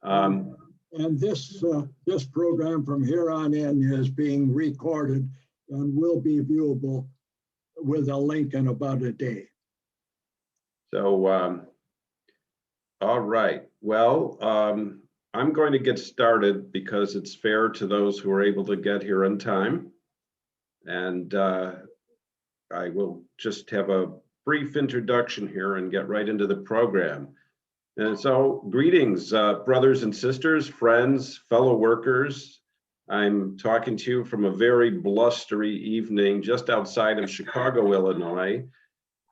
And this program from here on in is being recorded and will be viewable with a link in about a day. So, all right. Well, I'm going to get started because it's fair to those who are able to get here on time. And I will just have a brief introduction here and get right into the program. And so, greetings, brothers and sisters, friends, fellow workers. I'm talking to you from a very blustery evening just outside of Chicago, Illinois.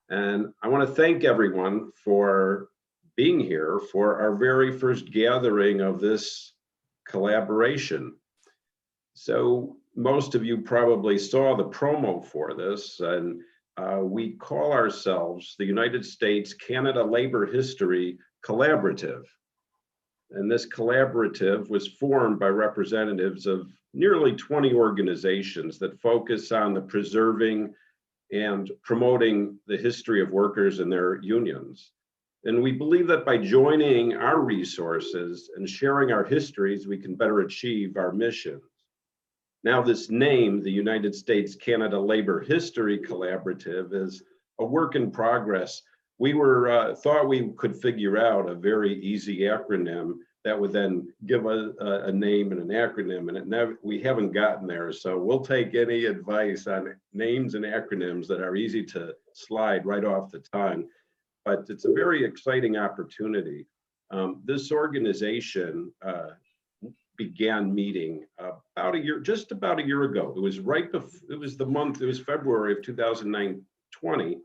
And I want to thank everyone for being here for our very first gathering of this collaboration. So most of you probably saw the promo for this, and we call ourselves the United States-Canada Labor History Collaborative. And this collaborative was formed by representatives of nearly 20 organizations that focus on the preserving and promoting the history of workers and their unions. And we believe that by joining our resources and sharing our histories, we can better achieve our missions. Now, this name, the United States-Canada Labor History Collaborative, is a work in progress. We thought we could figure out a very easy acronym that would then give a name and an acronym, and we haven't gotten there. So we'll take any advice on names and acronyms that are easy to slide right off the tongue. But it's a very exciting opportunity. This organization began meeting just about a year ago. It was right before, it was February of 2020,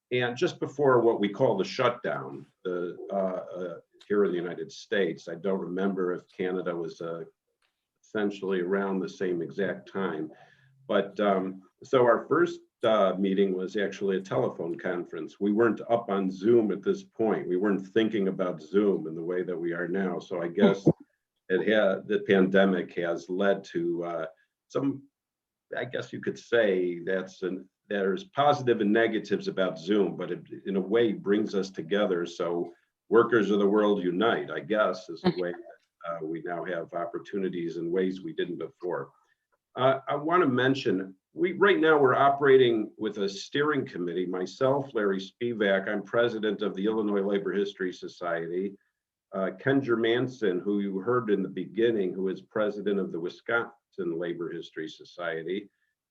and just before what we call the shutdown, here in the United States. I don't remember if Canada was essentially around the same exact time, but so our first meeting was actually a telephone conference. We weren't up on Zoom at this point. We weren't thinking about Zoom in the way that we are now. So I guess the pandemic has led to some, I guess you could say there's positive and negatives about Zoom, but it in a way brings us together. So workers of the world unite, I guess, is the way that we now have opportunities in ways we didn't before. I want to mention, right now we're operating with a steering committee. Myself, Larry Spivak, I'm president of the Illinois Labor History Society. Ken Germanson, who you heard in the beginning, who is president of the Wisconsin Labor History Society,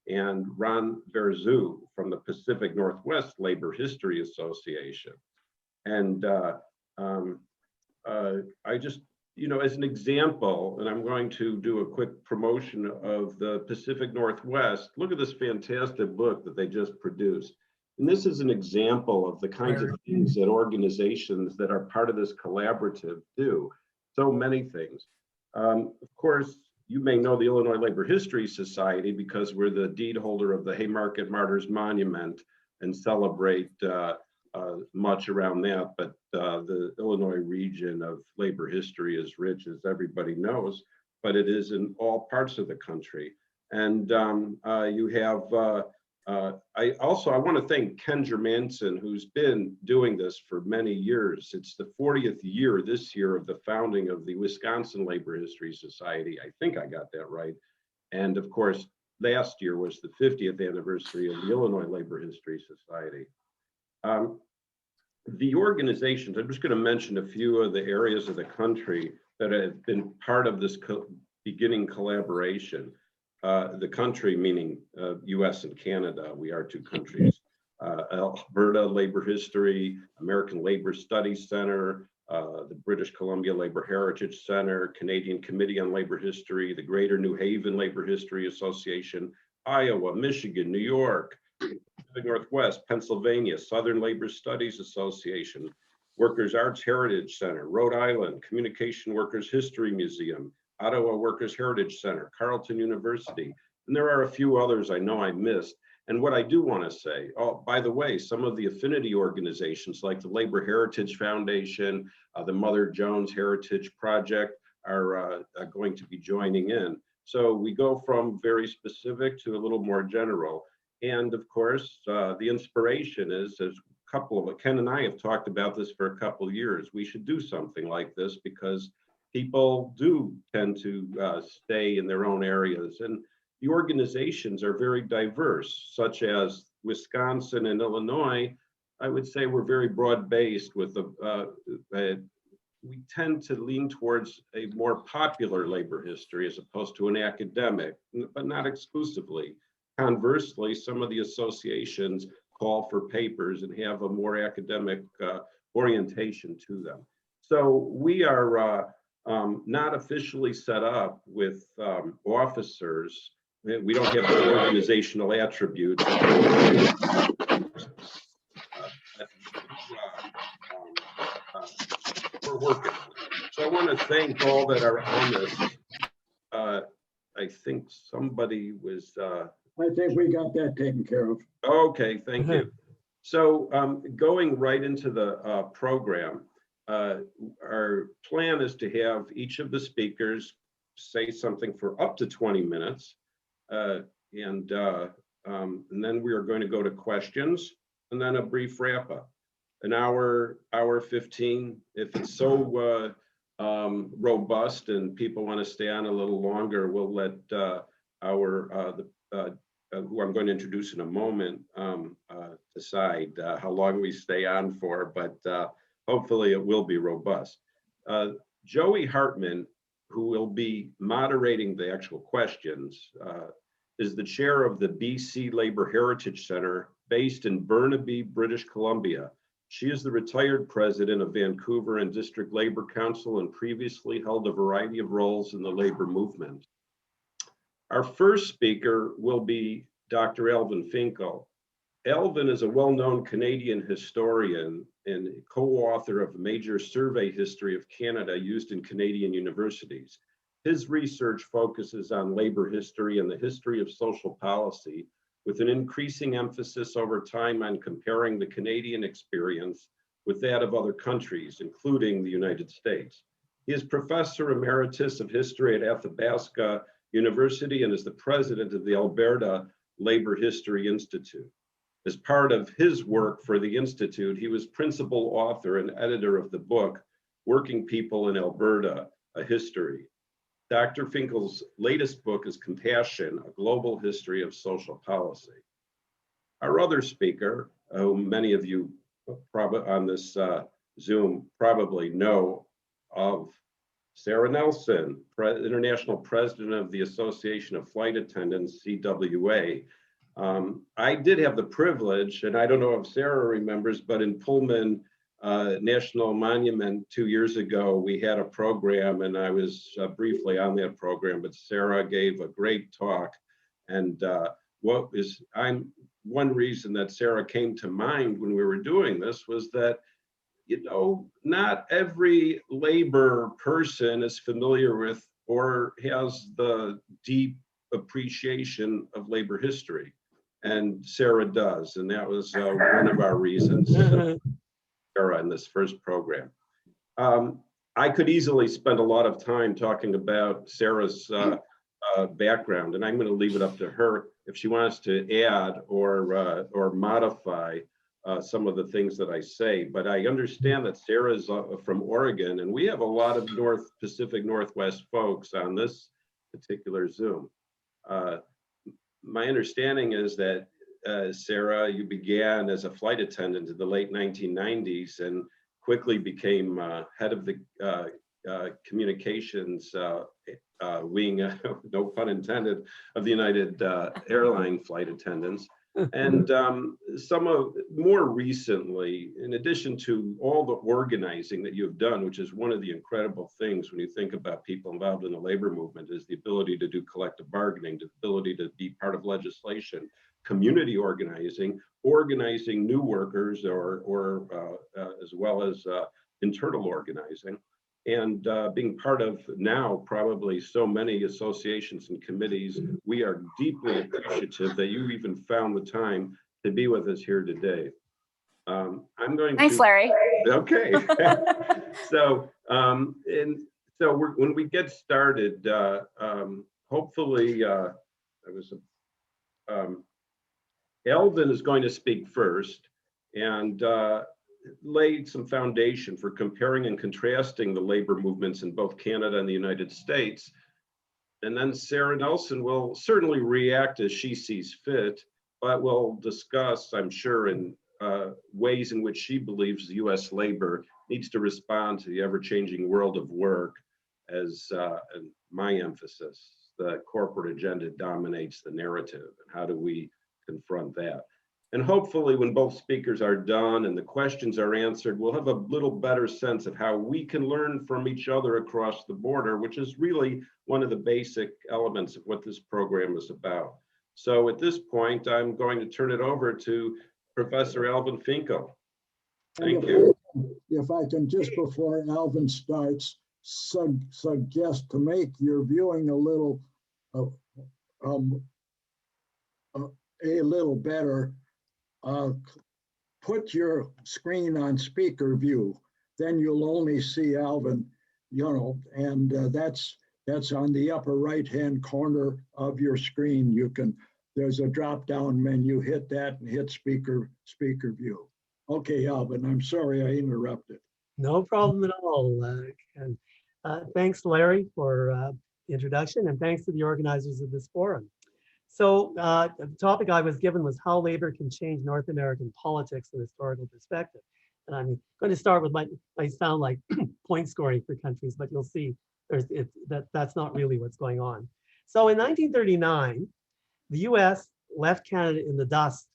and Ron Verzu from the Pacific Northwest Labor History Association. And I just, as an example, and I'm going to do a quick promotion of the Pacific Northwest, look at this fantastic book that they just produced. And this is an example of the kinds of things that organizations that are part of this collaborative do. So many things. Of course, you may know the Illinois Labor History Society because we're the deed holder of the Haymarket Martyrs Monument and celebrate much around that, but the Illinois region of labor history is rich, as everybody knows, but it is in all parts of the country. And you have, I want to thank Ken Germanson, who's been doing this for many years. It's the 40th year this year of the founding of the Wisconsin Labor History Society. I think I got that right. And of course, last year was the 50th anniversary of the Illinois Labor History Society. The organizations, I'm just going to mention a few of the areas of the country that have been part of this beginning collaboration. The country, meaning US and Canada, we are two countries. Alberta Labor History, American Labor Studies Center, the British Columbia Labor Heritage Center, Canadian Committee on Labor History, the Greater New Haven Labor History Association, Iowa, Michigan, New York, Pacific Northwest, Pennsylvania, Southern Labor Studies Association, Workers Arts Heritage Center, Rhode Island, Communication Workers History Museum, Ottawa Workers Heritage Center, Carleton University, and there are a few others I know I missed. And what I do want to say, oh, by the way, some of the affinity organizations like the Labor Heritage Foundation, the Mother Jones Heritage Project are going to be joining in. So we go from very specific to a little more general. And of course, the inspiration is, there's a couple of, Ken and I have talked about this for a couple of years. We should do something like this because people do tend to stay in their own areas, and the organizations are very diverse, such as Wisconsin and Illinois. I would say we're very broad-based with we tend to lean towards a more popular labor history as opposed to an academic, but not exclusively. Conversely, some of the associations call for papers and have a more academic orientation to them. So we are not officially set up with officers. We don't have the organizational attributes. We're working. So I want to thank all that are on this. I think somebody was. I think we got that taken care of. Okay, thank you. So going right into the program, our plan is to have each of the speakers say something for up to 20 minutes. And then we are going to go to questions and then a brief wrap up. An hour 15. If it's so robust and people want to stay on a little longer, we'll let who I'm going to introduce in a moment decide how long we stay on for, but hopefully it will be robust. Joey Hartman, who will be moderating the actual questions, is the chair of the BC Labor Heritage Center based in Burnaby, British Columbia. She is the retired president of Vancouver and District Labor Council and previously held a variety of roles in the labor movement. Our first speaker will be Dr. Alvin Finkel. Alvin is a well-known Canadian historian and co-author of a major survey history of Canada used in Canadian universities. His research focuses on labor history and the history of social policy, with an increasing emphasis over time on comparing the Canadian experience with that of other countries, including the United States. He is Professor Emeritus of History at Athabasca University and is the president of the Alberta Labor History Institute. As part of his work for the Institute, he was principal author and editor of the book, Working People in Alberta, A History. Dr. Finkel's latest book is Compassion, A Global History of Social Policy. Our other speaker, who many of you probably on this Zoom probably know of, Sara Nelson, International President of the Association of Flight Attendants, CWA. I did have the privilege, and I don't know if Sara remembers, but in Pullman National Monument 2 years ago, we had a program, and I was briefly on that program, but Sara gave a great talk. And one reason that Sara came to mind when we were doing this was that, you know, not every labor person is familiar with or has the deep appreciation of labor history. And Sara does, and that was one of our reasons. Sara in this first program. I could easily spend a lot of time talking about Sara's background, and I'm going to leave it up to her if she wants to add or modify some of the things that I say. But I understand that Sara is from Oregon, and we have a lot of Pacific Northwest folks on this particular Zoom. My understanding is that Sara, you began as a flight attendant in the late 1990s and quickly became head of the communications wing, no pun intended, of the United Airline flight attendants. And more recently, in addition to all the organizing that you've done, which is one of the incredible things when you think about people involved in the labor movement, is the ability to do collective bargaining, the ability to be part of legislation, community organizing new workers, or as well as internal organizing, and being part of now probably so many associations and committees. We are deeply appreciative that you even found the time to be with us here today. Thanks, Larry. Okay. So when we get started, hopefully Alvin is going to speak first, and laid some foundation for comparing and contrasting the labor movements in both Canada and the United States. And then Sara Nelson will certainly react as she sees fit, but will discuss, I'm sure, in ways in which she believes US labor needs to respond to the ever-changing world of work as and my emphasis, the corporate agenda dominates the narrative. And how do we confront that? And hopefully when both speakers are done and the questions are answered, we'll have a little better sense of how we can learn from each other across the border, which is really one of the basic elements of what this program is about. So at this point, I'm going to turn it over to Professor Alvin Finkel. Thank you. If I can, just before Alvin starts, suggest to make your viewing a little better, put your screen on speaker view. Then you'll only see Alvin, and that's on the upper right-hand corner of your screen. There's a drop-down menu, hit that and hit speaker view. Okay, Alvin, I'm sorry I interrupted. No problem at all. And thanks, Larry, for the introduction, and thanks to the organizers of this forum. So the topic I was given was how labor can change North American politics from a historical perspective. And I'm going to start with might sound like point scoring for countries, but you'll see that's not really what's going on. So in 1939, the US left Canada in the dust,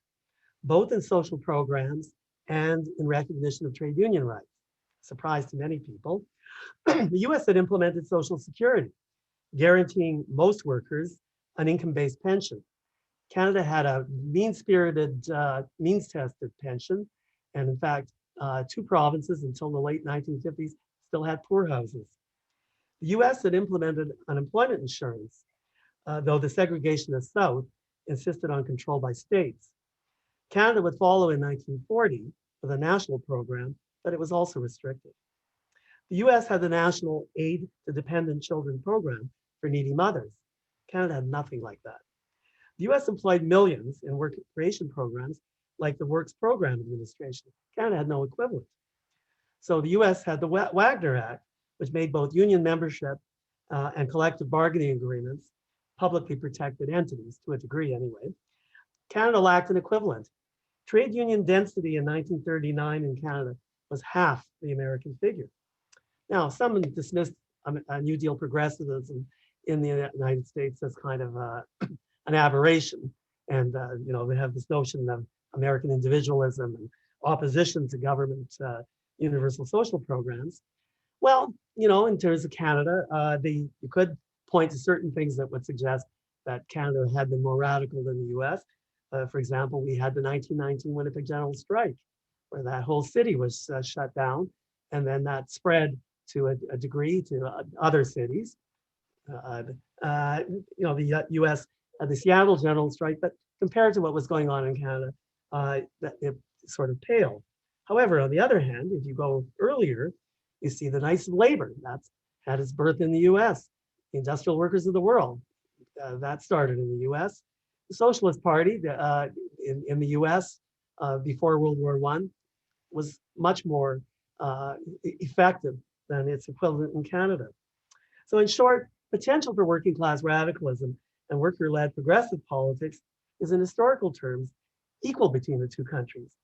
both in social programs and in recognition of trade union rights. Surprise to many people. The US had implemented Social Security, guaranteeing most workers an income-based pension. Canada had a mean-spirited, means-tested pension, and in fact, 2 provinces until the late 1950s still had poorhouses. The US had implemented unemployment insurance, though the segregationist South insisted on control by states. Canada would follow in 1940 with a national program, but it was also restricted. The US had the National Aid to Dependent Children program for needy mothers. Canada had nothing like that. The US employed millions in work creation programs like the Works Program Administration. Canada had no equivalent. So the US had the Wagner Act, which made both union membership and collective bargaining agreements publicly protected entities, to a degree anyway. Canada lacked an equivalent. Trade union density in 1939 in Canada was half the American figure. Now, some dismissed New Deal progressivism in the United States as kind of an aberration. And, they have this notion of American individualism and opposition to government universal social programs. Well, in terms of Canada, you could point to certain things that would suggest that Canada had been more radical than the US. For example, we had the 1919 Winnipeg General Strike, where that whole city was shut down, and then that spread to a degree to other cities. The US had the Seattle General Strike, but compared to what was going on in Canada, it sort of paled. However, on the other hand, if you go earlier, you see the Knights of Labor. That's had its birth in the US. The Industrial Workers of the World, that started in the US. The Socialist Party in the US before World War I was much more effective than its equivalent in Canada. So in short, potential for working class radicalism and worker-led progressive politics is in historical terms equal between the two countries.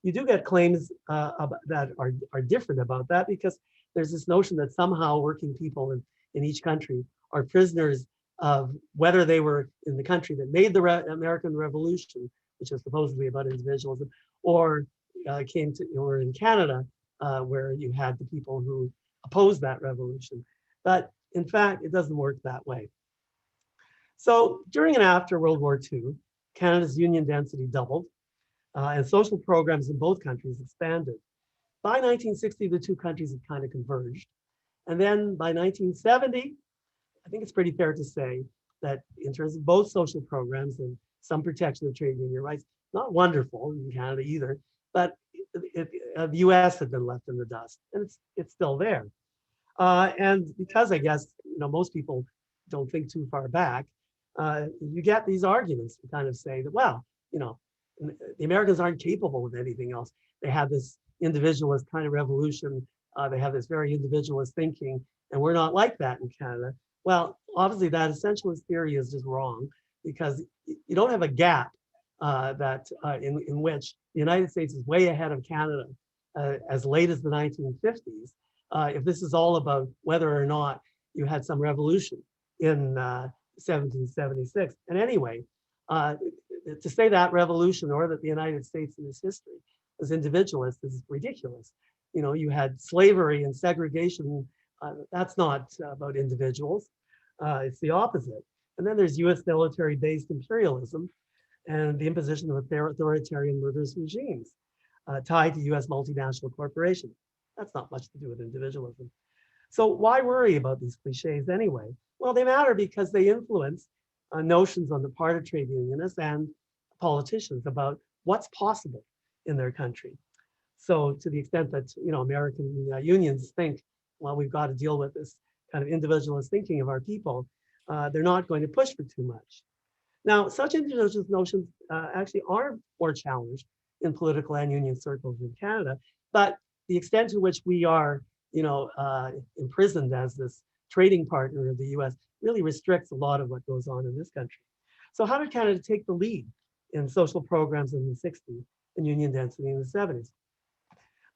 You do get claims that are different about that, because there's this notion that somehow working people in each country are prisoners of whether they were in the country that made the American Revolution, which is supposedly about individualism, or or in Canada, where you had the people who opposed that revolution. But in fact, it doesn't work that way. So during and after World War II, Canada's union density doubled, and social programs in both countries expanded. By 1960, the two countries had kind of converged. And then by 1970, I think it's pretty fair to say that in terms of both social programs and some protection of trade union rights, not wonderful in Canada either, but the US had been left in the dust, and it's still there. And because I guess most people don't think too far back, you get these arguments to kind of say that, well, the Americans aren't capable of anything else. They have this individualist kind of revolution. They have this very individualist thinking, and we're not like that in Canada. Well, obviously that essentialist theory is just wrong, because you don't have a gap in which the United States is way ahead of Canada as late as the 1950s. If this is all about whether or not you had some revolution in 1776. And anyway, to say that revolution or that the United States in its history was individualist is ridiculous. You know, you had slavery and segregation. That's not about individuals. It's the opposite. And then there's US military-based imperialism and the imposition of authoritarian murderous regimes tied to US multinational corporations. That's not much to do with individualism. So why worry about these cliches anyway? Well, they matter because they influence notions on the part of trade unionists and politicians about what's possible in their country. So to the extent that, you know, American unions think, well, we've got to deal with this kind of individualist thinking of our people, they're not going to push for too much. Now, such individualist notions actually are more challenged in political and union circles in Canada, but the extent to which we are, you know, imprisoned as this trading partner of the US really restricts a lot of what goes on in this country. So how did Canada take the lead in social programs in the 60s and union density in the 70s?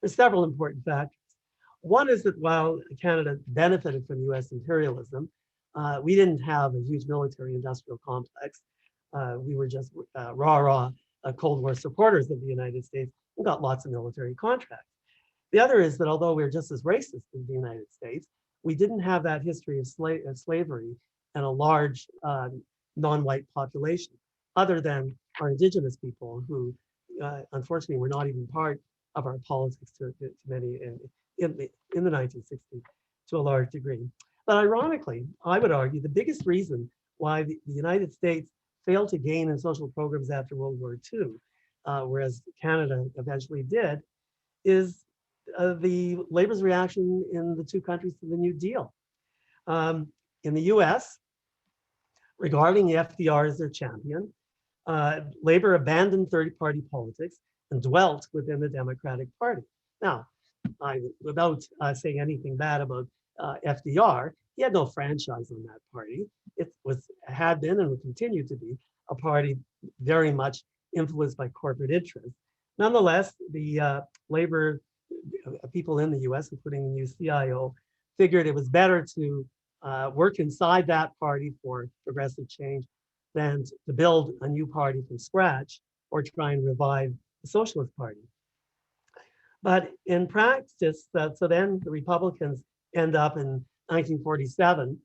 There's several important factors. One is that while Canada benefited from US imperialism, we didn't have a huge military industrial complex. We were just raw Cold War supporters of the United States and got lots of military contracts. The other is that although we're just as racist as the United States, we didn't have that history of slavery and a large non-white population, other than our indigenous people who, unfortunately, were not even part of our politics to many in the 1960s to a large degree. But ironically, I would argue the biggest reason why the United States failed to gain in social programs after World War II, whereas Canada eventually did, is the labor's reaction in the two countries to the New Deal. In the US, regarding the FDR as their champion, labor abandoned third-party politics and dwelt within the Democratic Party. Now, without saying anything bad about FDR, he had no franchise on that party. It had been and would continue to be a party very much influenced by corporate interests. Nonetheless, the labor people in the US, including the new CIO, figured it was better to work inside that party for progressive change than to build a new party from scratch or try and revive the Socialist Party. But in practice, so then the Republicans end up in 1947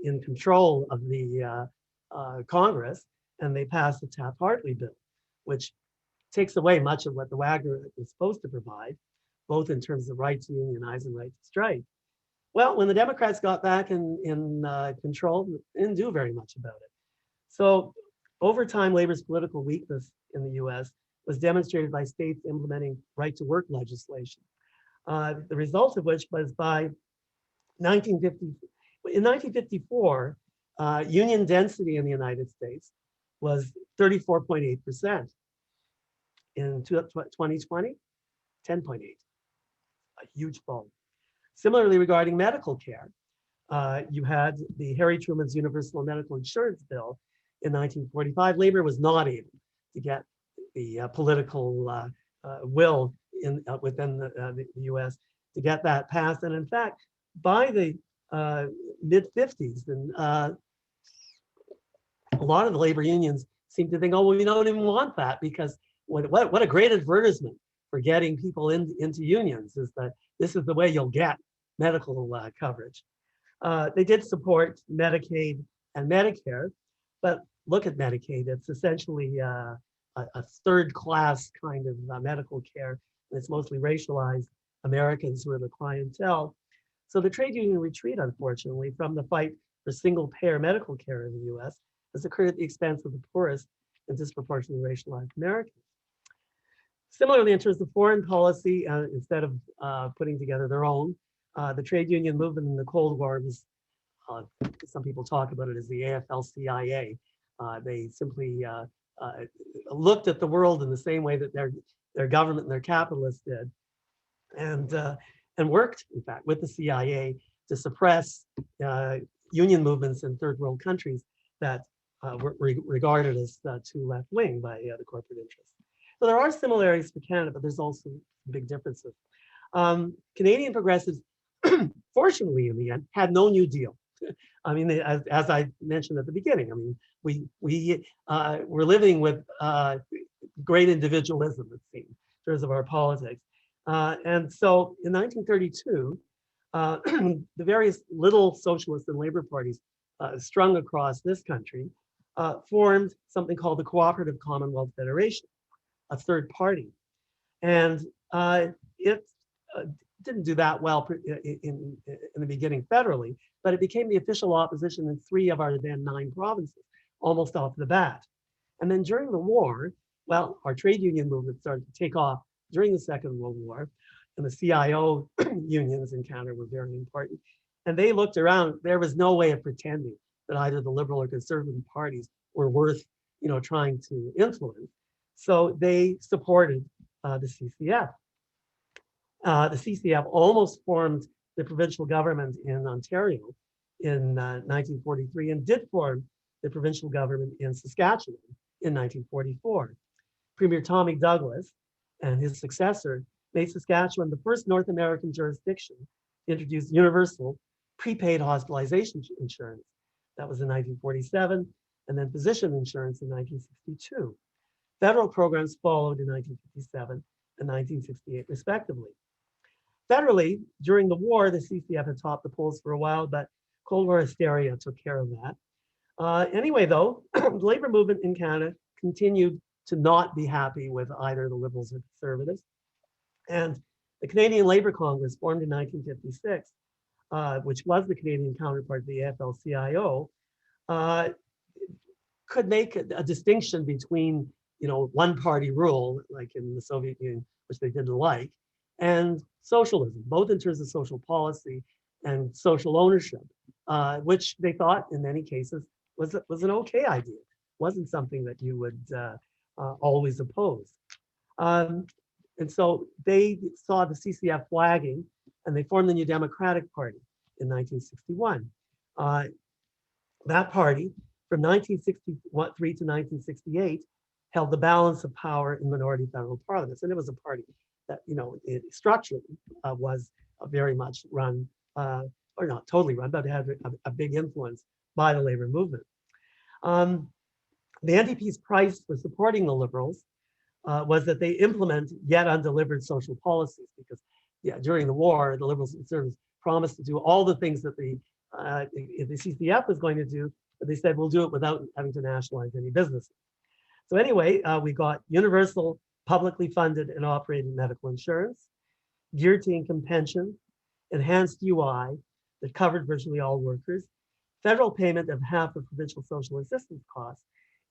in control of the Congress, and they pass the Taft-Hartley bill, which takes away much of what the Wagner Act was supposed to provide, both in terms of right to unionize and right to strike. Well, when the Democrats got back in control, they didn't do very much about it. So over time, labor's political weakness in the US was demonstrated by states implementing right-to-work legislation. The result of which was by 1954, union density in the United States was 34.8%. In 2020, 10.8, a huge fall. Similarly, regarding medical care, you had the Harry Truman's Universal Medical Insurance Bill in 1945. Labor was not able to get the political will within the US to get that passed. And in fact, by the mid-50s, and a lot of the labor unions seemed to think, oh, well, we don't even want that, because what a great advertisement for getting people into unions is that this is the way you'll get medical coverage. They did support Medicaid and Medicare, but look at Medicaid. It's essentially a third-class kind of medical care, and it's mostly racialized Americans who are the clientele. So the trade union retreat, unfortunately, from the fight for single-payer medical care in the US has occurred at the expense of the poorest and disproportionately racialized Americans. Similarly, in terms of foreign policy, instead of putting together their own, the trade union movement in the Cold War was, some people talk about it as the AFL-CIA. They simply looked at the world in the same way that their government and their capitalists did, and worked, in fact, with the CIA to suppress union movements in third world countries that were regarded as too left wing by the corporate interests. So there are similarities for Canada, but there's also big differences. Canadian progressives, fortunately, in the end, had no New Deal. I mean, as I mentioned at the beginning, I mean, we were living with great individualism, it seems, in terms of our politics. And so in 1932, the various little socialist and labor parties strung across this country formed something called the Cooperative Commonwealth Federation, a third party. And it didn't do that well in the beginning federally, but it became the official opposition in 3 of our then 9 provinces, almost off the bat. And then during the war, well, our trade union movement started to take off during the Second World War, and the CIO unions in Canada were very important. And they looked around, there was no way of pretending that either the Liberal or Conservative parties were worth, trying to influence. So they supported the CCF. The CCF almost formed the provincial government in Ontario in 1943 and did form the provincial government in Saskatchewan in 1944. Premier Tommy Douglas and his successor made Saskatchewan the first North American jurisdiction to introduce universal prepaid hospitalization insurance. That was in 1947, and then physician insurance in 1962. Federal programs followed in 1957 and 1968, respectively. Federally, during the war, the CCF had topped the polls for a while, but Cold War hysteria took care of that. Anyway, though, the labor movement in Canada continued to not be happy with either the Liberals or Conservatives. And the Canadian Labour Congress, formed in 1956, which was the Canadian counterpart of the AFL-CIO, could make a distinction between, one-party rule, like in the Soviet Union, which they didn't like, and socialism, both in terms of social policy and social ownership, which they thought, in many cases, was an okay idea. It wasn't something that you would always oppose. And so they saw the CCF flagging, and they formed the New Democratic Party in 1961. That party, from 1963 to 1968, held the balance of power in minority federal parliaments. And it was a party that, it structurally was very much run, or not totally run, but had a big influence by the labor movement. The NDP's price for supporting the Liberals was that they implement yet undelivered social policies, because during the war, the Liberals and Conservatives promised to do all the things that the CCF was going to do, but they said, we'll do it without having to nationalize any businesses. So anyway, we got universal, publicly funded and operated medical insurance, geared to income pension, enhanced UI that covered virtually all workers, federal payment of half of provincial social assistance costs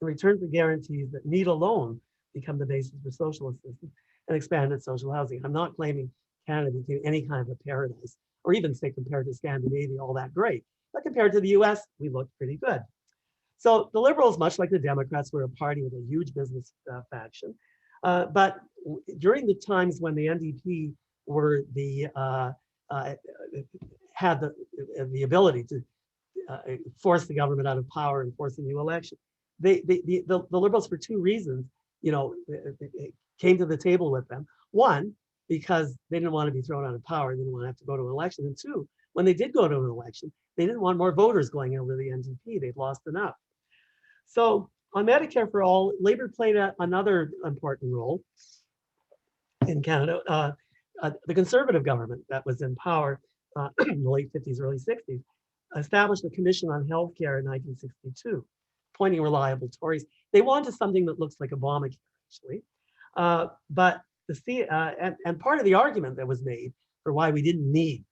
in return for guarantees that need alone become the basis for social assistance, and expanded social housing. I'm not claiming Canada became any kind of a paradise, or even say compared to Scandinavia, all that great. But compared to the US, we looked pretty good. So the Liberals, much like the Democrats, were a party with a huge business faction. But during the times when the NDP were had the ability to force the government out of power and force a new election, the Liberals, for 2 reasons, came to the table with them. One, because they didn't want to be thrown out of power, they didn't want to have to go to an election. And 2, when they did go to an election, they didn't want more voters going over the NDP. They'd lost enough. So on Medicare for All, Labor played another important role in Canada. The Conservative government that was in power in the late 50s, early 60s, established the Commission on Healthcare in 1962, appointing reliable Tories. They wanted something that looks like Obamacare, actually. But and part of the argument that was made for why we didn't need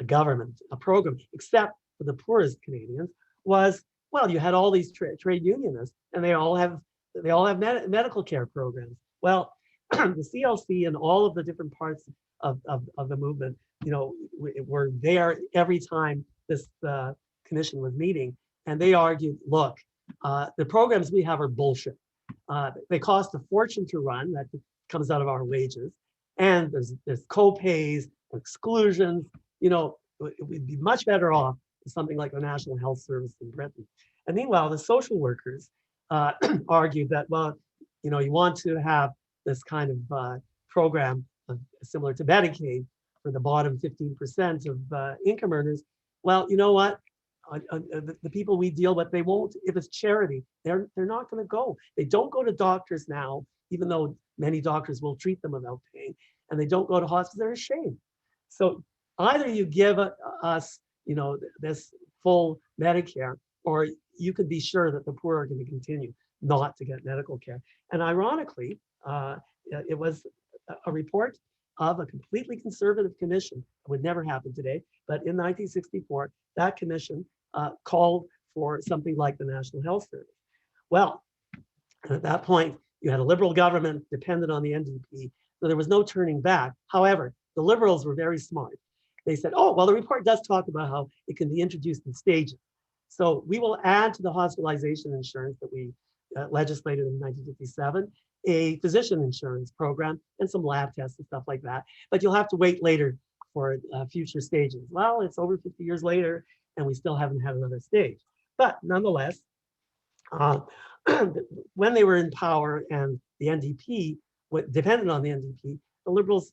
a government, a program, except for the poorest Canadians, was, well, you had all these trade unionists, and they all have medical care programs. Well, the CLC and all of the different parts of the movement, were there every time this commission was meeting, and they argued, look, the programs we have are bullshit. They cost a fortune to run. That comes out of our wages, and there's co-pays, exclusions. We'd be much better off with something like the National Health Service in Britain. And meanwhile, the social workers argued that, well, you want to have this kind of program similar to Medicaid for the bottom 15% of income earners. Well, you know what? The people we deal with, they won't, if it's charity, they're not going to go. They don't go to doctors now, even though many doctors will treat them without paying, and they don't go to hospitals. They're ashamed. So either you give us, this full Medicare, or you could be sure that the poor are going to continue not to get medical care. And ironically, it was a report of a completely conservative commission. It would never happen today, but in 1964, that commission called for something like the National Health Service. Well, at that point, you had a Liberal government dependent on the NDP, so there was no turning back. However, the Liberals were very smart. They said, oh, well, the report does talk about how it can be introduced in stages. So we will add to the hospitalization insurance that we legislated in 1957, a physician insurance program and some lab tests and stuff like that. But you'll have to wait later for future stages. Well, it's over 50 years later, and we still haven't had another stage. But nonetheless, when they were in power and the NDP depended on the NDP, the Liberals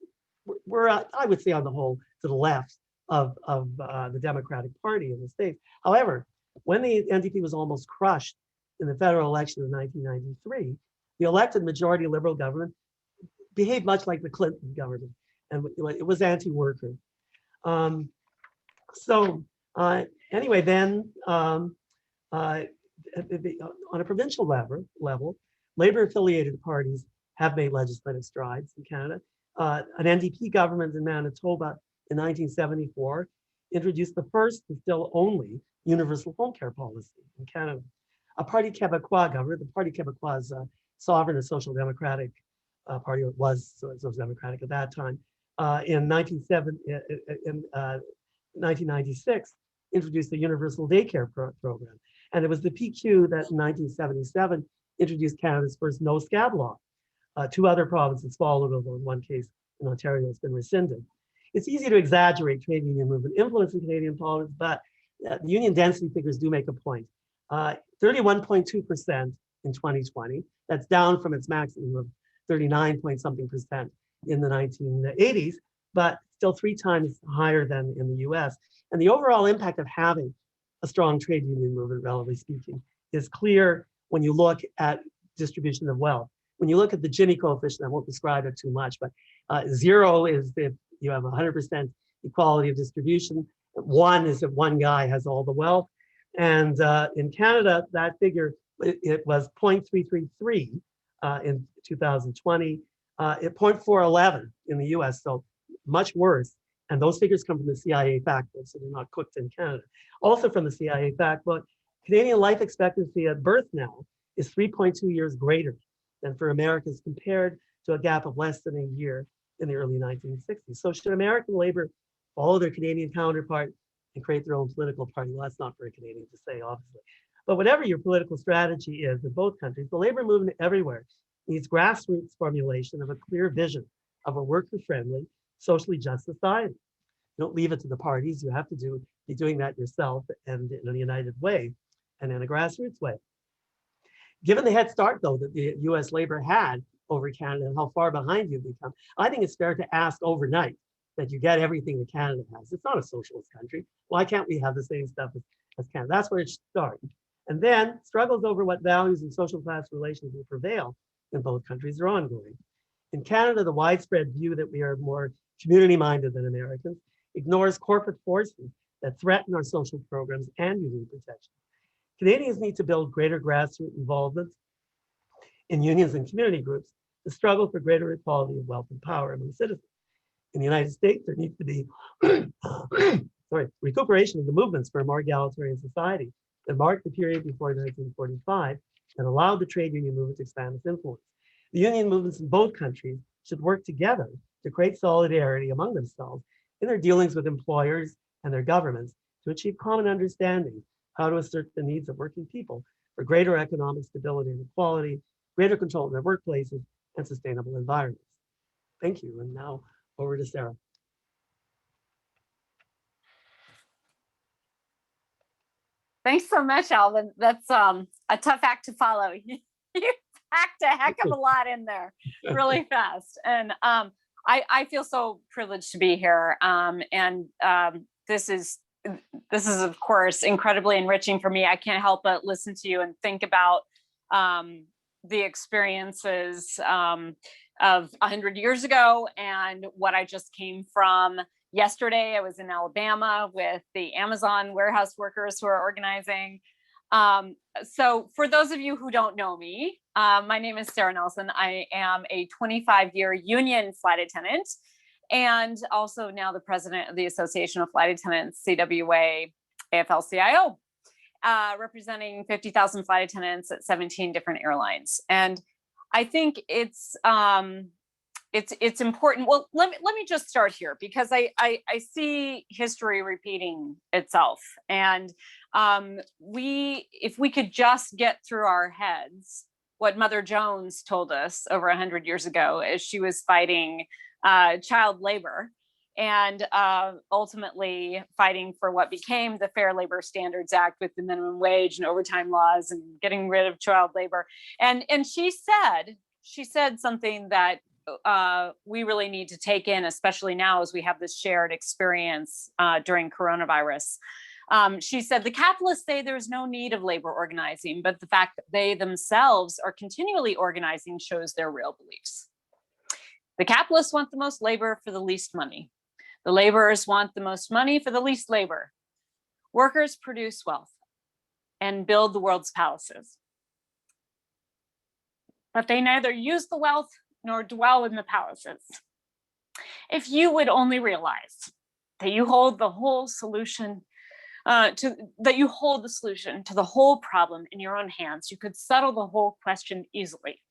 were, I would say, on the whole, to the left of the Democratic Party in the States. However, when the NDP was almost crushed in the federal election of 1993, the elected majority Liberal government behaved much like the Clinton government, and it was anti-worker. Anyway, then on a provincial level, Labour-affiliated parties have made legislative strides in Canada. An NDP government in Manitoba in 1974 introduced the first and still only universal home care policy in Canada. A Parti Québécois government, the Parti Québécois is a sovereign and social democratic party, it was social democratic at that time, in 1996, introduced the universal daycare program. And it was the PQ that in 1977 introduced Canada's first no scab law. Two other provinces followed, although in one case in Ontario it's been rescinded. It's easy to exaggerate trade union movement influence in Canadian politics, but the union density figures do make a point. 31.2% in 2020. That's down from its maximum of 39 point something percent in the 1980s, but still 3 times higher than in the US. And the overall impact of having a strong trade union movement, relatively speaking, is clear when you look at distribution of wealth. When you look at the Gini coefficient, I won't describe it too much, but 0 is if you have 100% equality of distribution. 1 is if one guy has all the wealth. And in Canada, that figure, it was 0.333 in 2020, at 0.411 in the US, so much worse. And those figures come from the CIA fact book, so they're not cooked in Canada. Also from the CIA fact book, Canadian life expectancy at birth now is 3.2 years greater than for Americans, compared to a gap of less than a year in the early 1960s. So should American labor follow their Canadian counterpart and create their own political party? Well, that's not very Canadian to say, obviously. But whatever your political strategy is in both countries, the labor movement everywhere needs grassroots formulation of a clear vision of a worker-friendly, socially just society. You don't leave it to the parties. You have to be doing that yourself, and in a united way and in a grassroots way. Given the head start, though, that the US labor had over Canada and how far behind you've become, I think it's fair to ask overnight that you get everything that Canada has. It's not a socialist country. Why can't we have the same stuff as Canada? That's where it should start. And then struggles over what values and social class relations will prevail in both countries are ongoing. In Canada, the widespread view that we are more community-minded than Americans ignores corporate forces that threaten our social programs and union protection. Canadians need to build greater grassroots involvement in unions and community groups to struggle for greater equality of wealth and power among citizens. In the United States, there needs to be recuperation of the movements for a more egalitarian society that marked the period before 1945 and allowed the trade union movement to expand its influence. The union movements in both countries should work together to create solidarity among themselves in their dealings with employers and their governments to achieve common understanding how to assert the needs of working people for greater economic stability and equality, greater control in their workplaces, and sustainable environments. Thank you. And now over to Sara. Thanks so much, Alvin. That's a tough act to follow. You packed a heck of a lot in there really fast. And I feel so privileged to be here. This is of course incredibly enriching for me. I can't help but listen to you and think about the experiences of 100 years ago and what I just came from. Yesterday, I was in Alabama with the Amazon warehouse workers who are organizing. So for those of you who don't know me, my name is Sara Nelson. I am a 25-year union flight attendant and also now the president of the Association of Flight Attendants, CWA AFL-CIO, representing 50,000 flight attendants at 17 different airlines. And I think it's important. Well, let me just start here because I see history repeating itself. And if we could just get through our heads what Mother Jones told us over 100 years ago as she was fighting child labor and ultimately fighting for what became the Fair Labor Standards Act with the minimum wage and overtime laws and getting rid of child labor. And she said something that we really need to take in, especially now as we have this shared experience during coronavirus. She said, the capitalists say there's no need of labor organizing, but the fact that they themselves are continually organizing shows their real beliefs. The capitalists want the most labor for the least money. The laborers want the most money for the least labor. Workers produce wealth and build the world's palaces. But they neither use the wealth nor dwell in the palaces. If you would only realize that you hold the whole solution, to the whole problem in your own hands, you could settle the whole question easily.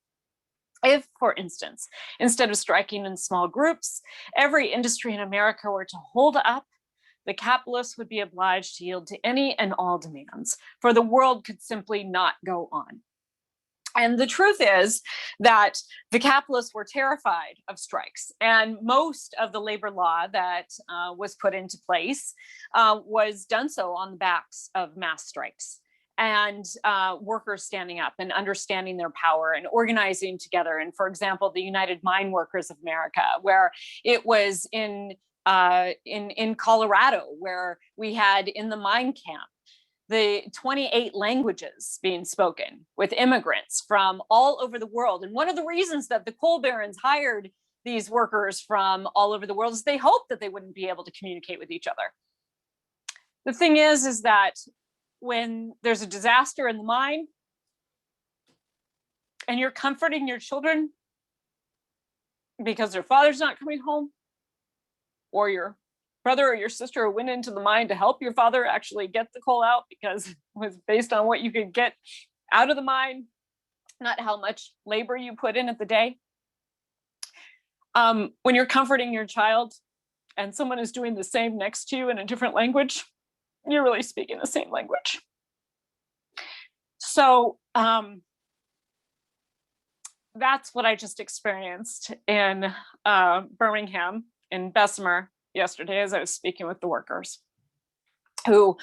If, for instance, instead of striking in small groups, every industry in America were to hold up, the capitalists would be obliged to yield to any and all demands, for the world could simply not go on. And the truth is that the capitalists were terrified of strikes, and most of the labor law that was put into place was done so on the backs of mass strikes and workers standing up and understanding their power and organizing together. And for example, the United Mine Workers of America, where it was in Colorado, where we had in the mine camp the 28 languages being spoken with immigrants from all over the world. And one of the reasons that the coal barons hired these workers from all over the world is they hoped that they wouldn't be able to communicate with each other. The thing is that when there's a disaster in the mine and you're comforting your children because their father's not coming home, or your brother or your sister went into the mine to help your father actually get the coal out because it was based on what you could get out of the mine, not how much labor you put in at the day. When you're comforting your child and someone is doing the same next to you in a different language, you're really speaking the same language. So that's what I just experienced in Birmingham, in Bessemer yesterday, as I was speaking with the workers who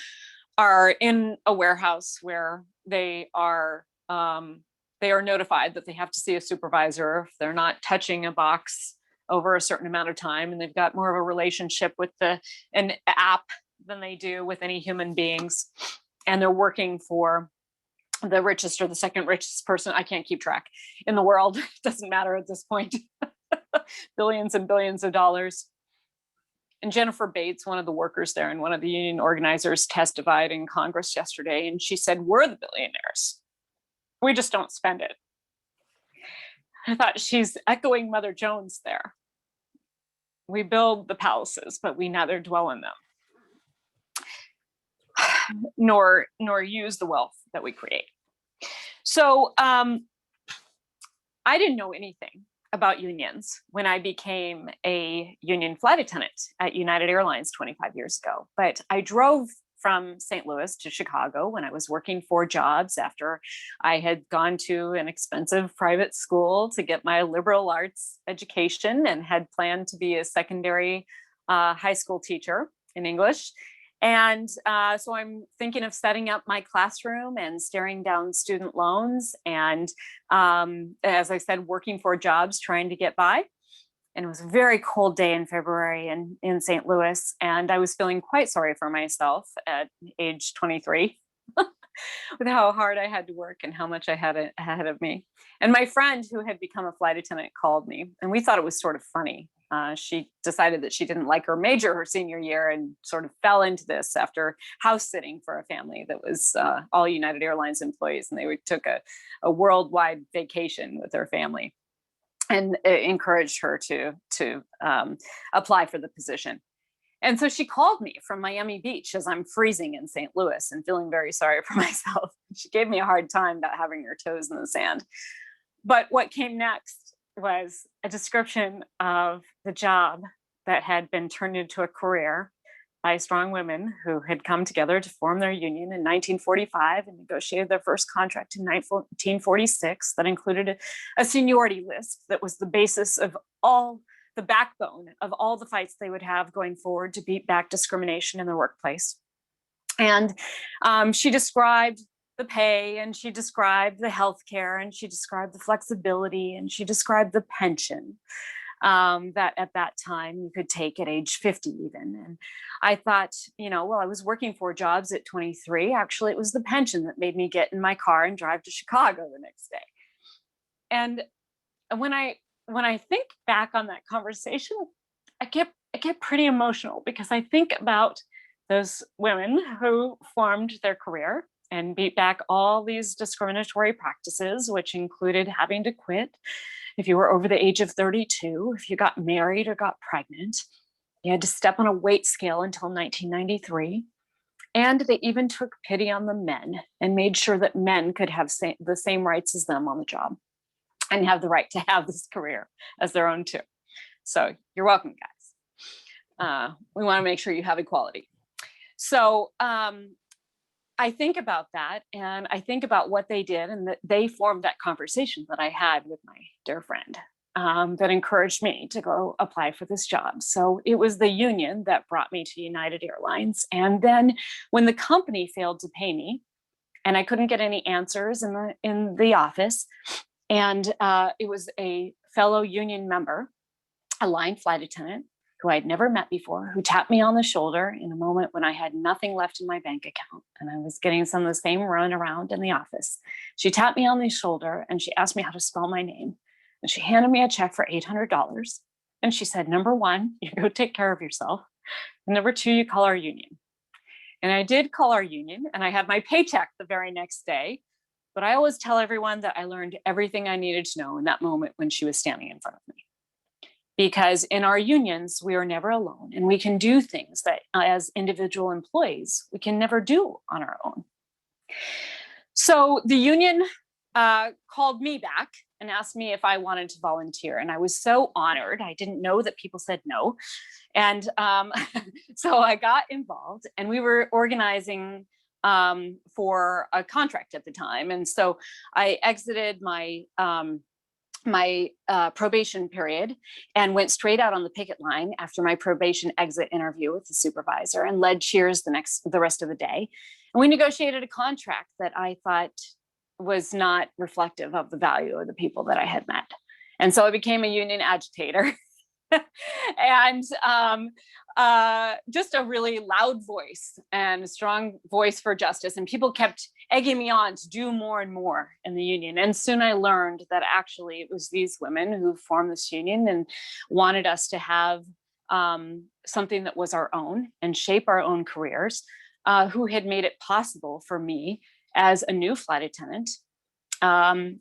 are in a warehouse where they are notified that they have to see a supervisor if they're not touching a box over a certain amount of time, and they've got more of a relationship with an app than they do with any human beings, and they're working for the richest or the second richest person, I can't keep track, in the world. It doesn't matter at this point. Billions and billions of dollars. And Jennifer Bates, one of the workers there and one of the union organizers, testified in Congress yesterday, and she said, we're the billionaires. We just don't spend it. I thought she's echoing Mother Jones there. We build the palaces, but we neither dwell in them, nor use the wealth that we create. So I didn't know anything about unions when I became a union flight attendant at United Airlines 25 years ago. But I drove from St. Louis to Chicago when I was working 4 jobs after I had gone to an expensive private school to get my liberal arts education and had planned to be a secondary high school teacher in English. And so I'm thinking of setting up my classroom and staring down student loans. And as I said, working 4 jobs, trying to get by. And it was a very cold day in February in St. Louis. And I was feeling quite sorry for myself at age 23 with how hard I had to work and how much I had ahead of me. And my friend who had become a flight attendant called me, and we thought it was sort of funny. She decided that she didn't like her major her senior year and sort of fell into this after house sitting for a family that was all United Airlines employees. And they took a worldwide vacation with their family, and it encouraged her to apply for the position. And so she called me from Miami Beach as I'm freezing in St. Louis and feeling very sorry for myself. She gave me a hard time about having her toes in the sand. But what came next was a description of the job that had been turned into a career by strong women who had come together to form their union in 1945 and negotiated their first contract in 1946 that included a seniority list that was the basis of all the backbone of all the fights they would have going forward to beat back discrimination in the workplace. And she described the pay, and she described the healthcare, and she described the flexibility, and she described the pension that at that time you could take at age 50 even. And I thought, well, I was working 4 jobs at 23. Actually, it was the pension that made me get in my car and drive to Chicago the next day. And when I think back on that conversation, I get pretty emotional, because I think about those women who formed their career and beat back all these discriminatory practices, which included having to quit if you were over the age of 32, if you got married or got pregnant. You had to step on a weight scale until 1993. And they even took pity on the men and made sure that men could have the same rights as them on the job and have the right to have this career as their own too. So you're welcome, guys. We want to make sure you have equality. So I think about that, and I think about what they did, and that they formed that conversation that I had with my dear friend that encouraged me to go apply for this job. So it was the union that brought me to United Airlines. And then when the company failed to pay me, and I couldn't get any answers in the office, and it was a fellow union member, a line flight attendant, who I'd never met before, who tapped me on the shoulder in a moment when I had nothing left in my bank account and I was getting some of the same run around in the office. She tapped me on the shoulder and she asked me how to spell my name. And she handed me a check for $800. And she said, number 1, you go take care of yourself. And number 2, you call our union. And I did call our union, and I had my paycheck the very next day. But I always tell everyone that I learned everything I needed to know in that moment when she was standing in front of me. Because in our unions, we are never alone, and we can do things that as individual employees, we can never do on our own. So the union called me back and asked me if I wanted to volunteer. And I was so honored. I didn't know that people said no. And so I got involved, and we were organizing for a contract at the time. And so I exited my probation period and went straight out on the picket line after my probation exit interview with the supervisor, and led cheers the rest of the day. And we negotiated a contract that I thought was not reflective of the value of the people that I had met. And so I became a union agitator and just a really loud voice and a strong voice for justice. And people kept egging me on to do more and more in the union. And soon I learned that actually it was these women who formed this union and wanted us to have something that was our own and shape our own careers, who had made it possible for me as a new flight attendant, an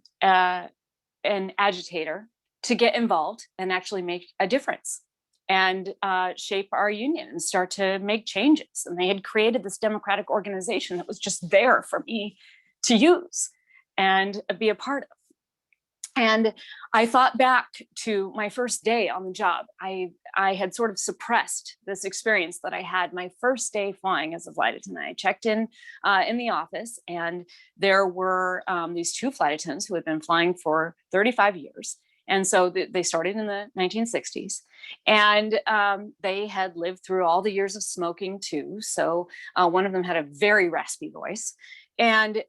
agitator, to get involved and actually make a difference and shape our union and start to make changes. And they had created this democratic organization that was just there for me to use and be a part of. And I thought back to my first day on the job. I had sort of suppressed this experience that I had my first day flying as a flight attendant. I checked in the office, and there were these two flight attendants who had been flying for 35 years. And so they started in the 1960s, and they had lived through all the years of smoking too. So one of them had a very raspy voice. And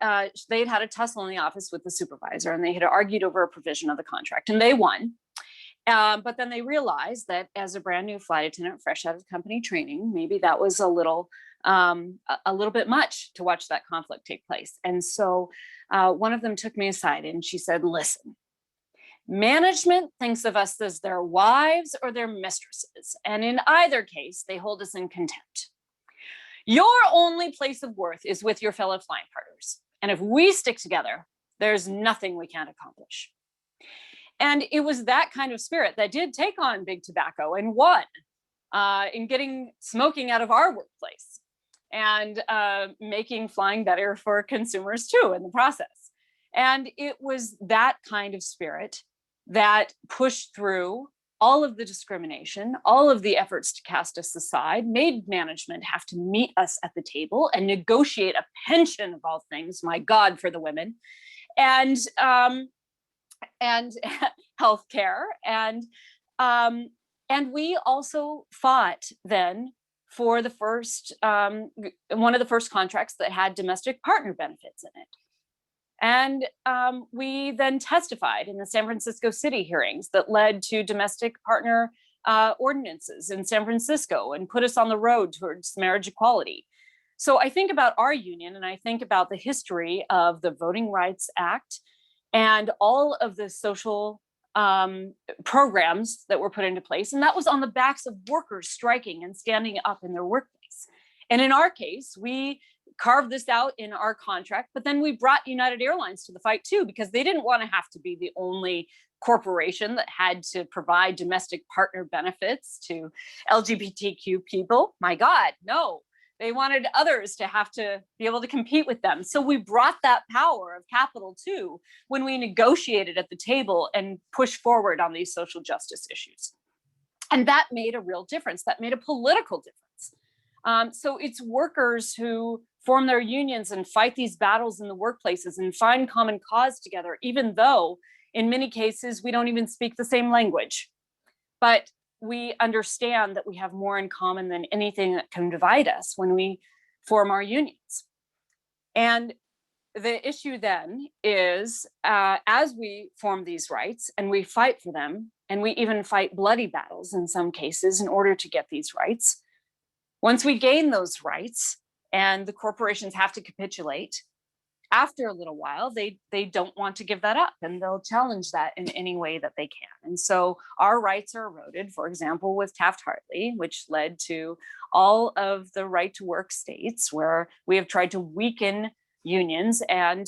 they'd had a tussle in the office with the supervisor, and they had argued over a provision of the contract, and they won. But then they realized that as a brand new flight attendant, fresh out of company training, maybe that was a little bit much to watch that conflict take place. And so one of them took me aside, and she said, "Listen, management thinks of us as their wives or their mistresses, and in either case, they hold us in contempt. Your only place of worth is with your fellow flying partners. And if we stick together, there's nothing we can't accomplish." And it was that kind of spirit that did take on big tobacco and won in getting smoking out of our workplace, and making flying better for consumers too in the process. And it was that kind of spirit that pushed through all of the discrimination, all of the efforts to cast us aside, made management have to meet us at the table and negotiate a pension of all things, my God, for the women, and healthcare, and we also fought then for the first one of the first contracts that had domestic partner benefits in it. And we then testified in the San Francisco City hearings that led to domestic partner ordinances in San Francisco and put us on the road towards marriage equality. So I think about our union, and I think about the history of the Voting Rights Act and all of the social programs that were put into place. And that was on the backs of workers striking and standing up in their workplace. And in our case, we carved this out in our contract, but then we brought United Airlines to the fight too, because they didn't want to have to be the only corporation that had to provide domestic partner benefits to LGBTQ people. My God, no, they wanted others to have to be able to compete with them. So we brought that power of capital too when we negotiated at the table and pushed forward on these social justice issues. And that made a real difference. That made a political difference. So it's workers who form their unions and fight these battles in the workplaces and find common cause together, even though in many cases we don't even speak the same language. But we understand that we have more in common than anything that can divide us when we form our unions. And the issue then is, as we form these rights and we fight for them, and we even fight bloody battles in some cases in order to get these rights, once we gain those rights and the corporations have to capitulate, after a little while, they don't want to give that up, and they'll challenge that in any way that they can. And so our rights are eroded, for example, with Taft-Hartley, which led to all of the right to work states where we have tried to weaken unions and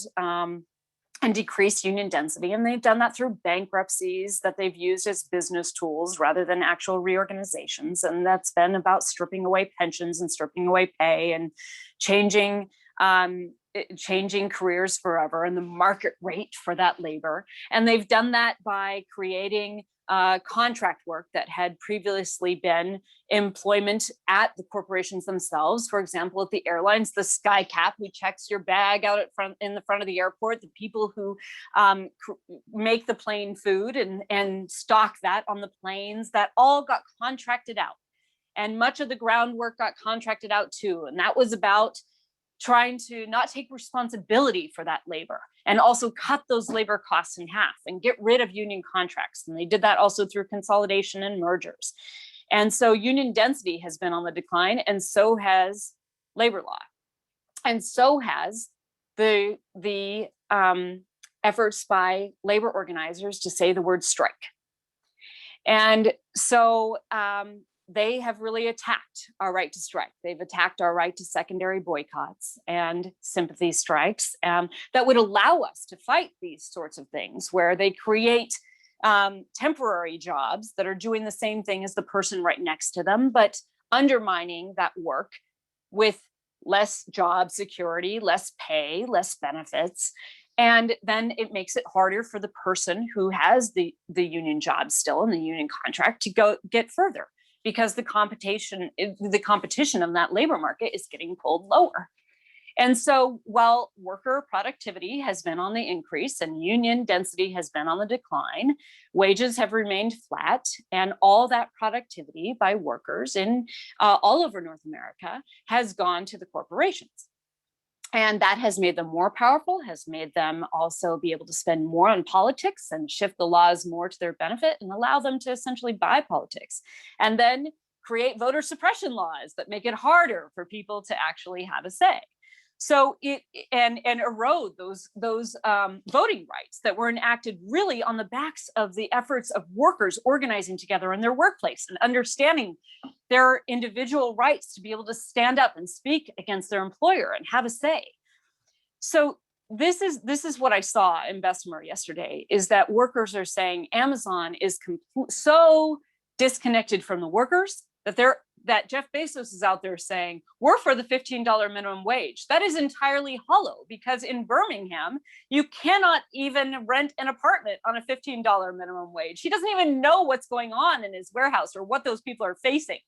decrease union density. And they've done that through bankruptcies that they've used as business tools rather than actual reorganizations. And that's been about stripping away pensions and stripping away pay and changing careers forever and the market rate for that labor. And they've done that by creating contract work that had previously been employment at the corporations themselves. For example, at the airlines, the sky cap who checks your bag out in the front of the airport, the people who make the plane food and stock that on the planes, that all got contracted out. And much of the groundwork got contracted out too. And that was about trying to not take responsibility for that labor and also cut those labor costs in half and get rid of union contracts. And they did that also through consolidation and mergers. And so union density has been on the decline, and so has labor law. And so has the efforts by labor organizers to say the word strike. And so they have really attacked our right to strike. They've attacked our right to secondary boycotts and sympathy strikes that would allow us to fight these sorts of things, where they create temporary jobs that are doing the same thing as the person right next to them, but undermining that work with less job security, less pay, less benefits, And then it makes it harder for the person who has the union job still and the union contract to go get further, because the competition of that labor market is getting pulled lower. And so while worker productivity has been on the increase and union density has been on the decline, wages have remained flat, and all that productivity by workers in all over North America has gone to the corporations. And that has made them more powerful, has made them also be able to spend more on politics and shift the laws more to their benefit and allow them to essentially buy politics. And then create voter suppression laws that make it harder for people to actually have a say. So and erode those voting rights that were enacted really on the backs of the efforts of workers organizing together in their workplace and understanding their individual rights to be able to stand up and speak against their employer and have a say. So this is what I saw in Bessemer yesterday, is that workers are saying Amazon is so disconnected from the workers that Jeff Bezos is out there saying, we're for the $15 minimum wage. That is entirely hollow, because in Birmingham, you cannot even rent an apartment on a $15 minimum wage. He doesn't even know what's going on in his warehouse or what those people are facing.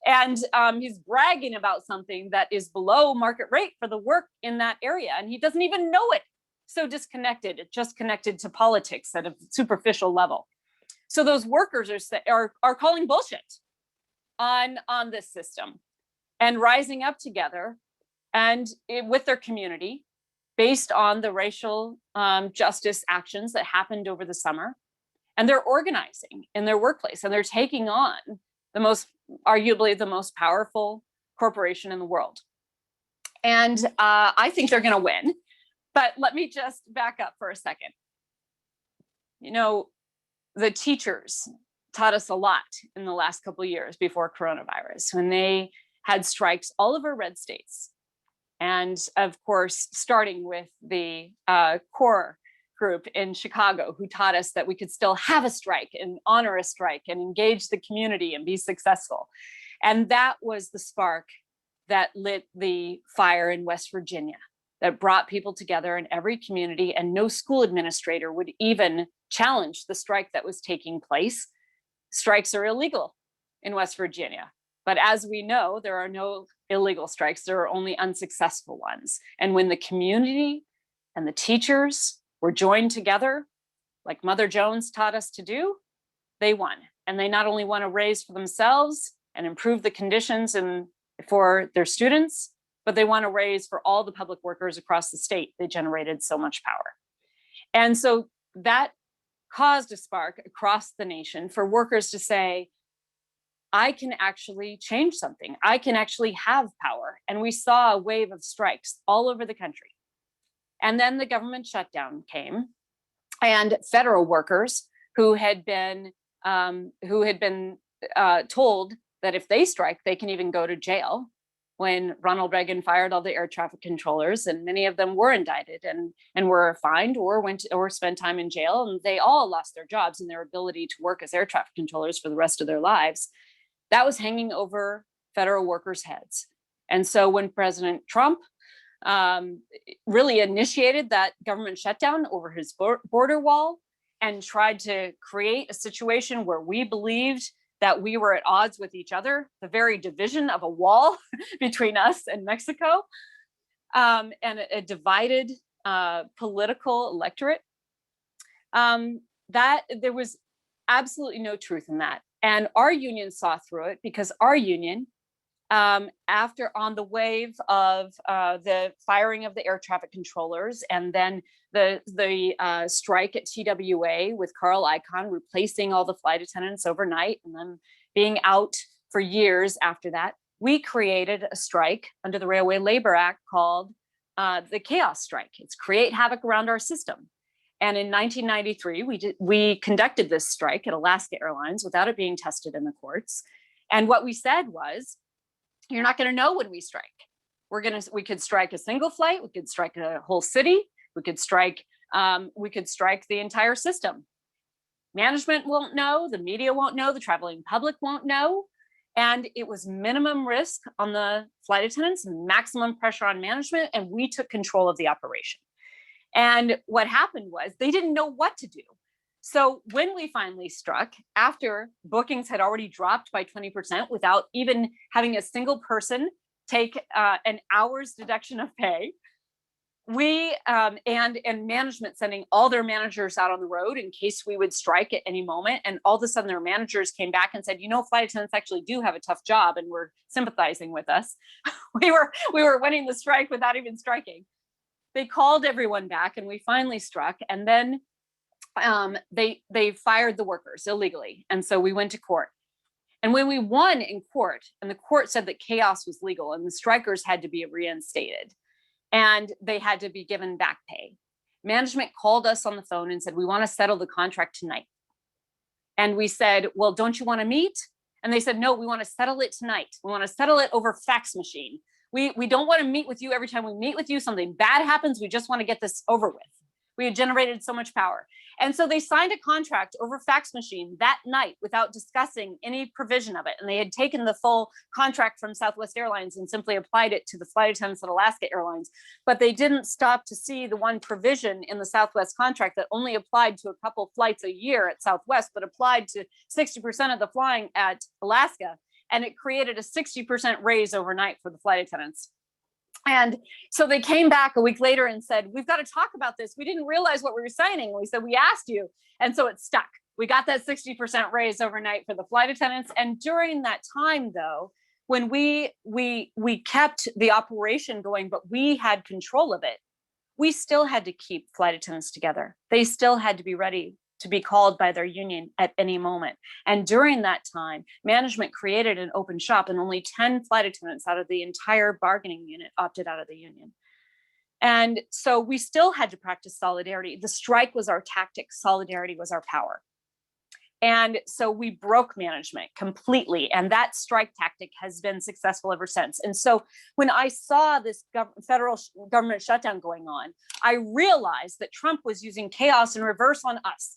And he's bragging about something that is below market rate for the work in that area. And he doesn't even know it. So disconnected, just connected to politics at a superficial level. So those workers are calling bullshit on this system and rising up together and with their community based on the racial justice actions that happened over the summer. And they're organizing in their workplace, and they're taking on arguably the most powerful corporation in the world. And I think they're going to win. But let me just back up for a second. You know, the teachers taught us a lot in the last couple of years before coronavirus, when they had strikes all over red states. And of course, starting with the core group in Chicago, who taught us that we could still have a strike and honor a strike and engage the community and be successful. And that was the spark that lit the fire in West Virginia, that brought people together in every community, and no school administrator would even challenge the strike that was taking place. Strikes are illegal in West Virginia. But as we know, there are no illegal strikes. There are only unsuccessful ones. And when the community and the teachers were joined together, like Mother Jones taught us to do, they won. And they not only won a raise for themselves and improve the conditions for their students, but they won a raise for all the public workers across the state. They generated so much power. And so that caused a spark across the nation for workers to say, I can actually change something. I can actually have power. And we saw a wave of strikes all over the country. And then the government shutdown came, and federal workers who had been told that if they strike, they can even go to jail, when Ronald Reagan fired all the air traffic controllers, and many of them were indicted and were fined or spent time in jail, and they all lost their jobs and their ability to work as air traffic controllers for the rest of their lives. That was hanging over federal workers' heads. And so when President Trump really initiated that government shutdown over his border wall and tried to create a situation where we believed that we were at odds with each other, the very division of a wall between us and Mexico, and a divided political electorate, that there was absolutely no truth in that. And our union saw through it, because our union, on the wave of the firing of the air traffic controllers, and then the strike at TWA with Carl Icahn replacing all the flight attendants overnight, and then being out for years after that, we created a strike under the Railway Labor Act called the Chaos Strike. It's create havoc around our system. And in 1993, we conducted this strike at Alaska Airlines without it being tested in the courts. And what we said was, you're not going to know when we strike. We could strike a single flight. We could strike a whole city. We could strike the entire system. Management won't know. The media won't know. The traveling public won't know. And it was minimum risk on the flight attendants, maximum pressure on management, and we took control of the operation. And what happened was they didn't know what to do. So when we finally struck, after bookings had already dropped by 20% without even having a single person take an hour's deduction of pay, we and management sending all their managers out on the road in case we would strike at any moment. And all of a sudden their managers came back and said, you know, flight attendants actually do have a tough job and were sympathizing with us. we were winning the strike without even striking. They called everyone back and we finally struck. And then they fired the workers illegally. And so we went to court. And when we won in court, and the court said that chaos was legal and the strikers had to be reinstated and they had to be given back pay, management called us on the phone and said, we want to settle the contract tonight. And we said, well, don't you want to meet? And they said, no, we want to settle it tonight. We want to settle it over fax machine. We don't want to meet with you every time we meet with you, something bad happens. We just want to get this over with. We had generated so much power. And so they signed a contract over fax machine that night without discussing any provision of it. And they had taken the full contract from Southwest Airlines and simply applied it to the flight attendants at Alaska Airlines. But they didn't stop to see the one provision in the Southwest contract that only applied to a couple flights a year at Southwest, but applied to 60% of the flying at Alaska. And it created a 60% raise overnight for the flight attendants. And so they came back a week later and said, we've got to talk about this. We didn't realize what we were signing. We said, we asked you. And so it stuck. We got that 60% raise overnight for the flight attendants. And during that time, though, when we kept the operation going, but we had control of it, we still had to keep flight attendants together. They still had to be ready to be called by their union at any moment. And during that time, management created an open shop and only 10 flight attendants out of the entire bargaining unit opted out of the union. And so we still had to practice solidarity. The strike was our tactic, solidarity was our power. And so we broke management completely. And that strike tactic has been successful ever since. And so when I saw this federal government shutdown going on, I realized that Trump was using chaos in reverse on us.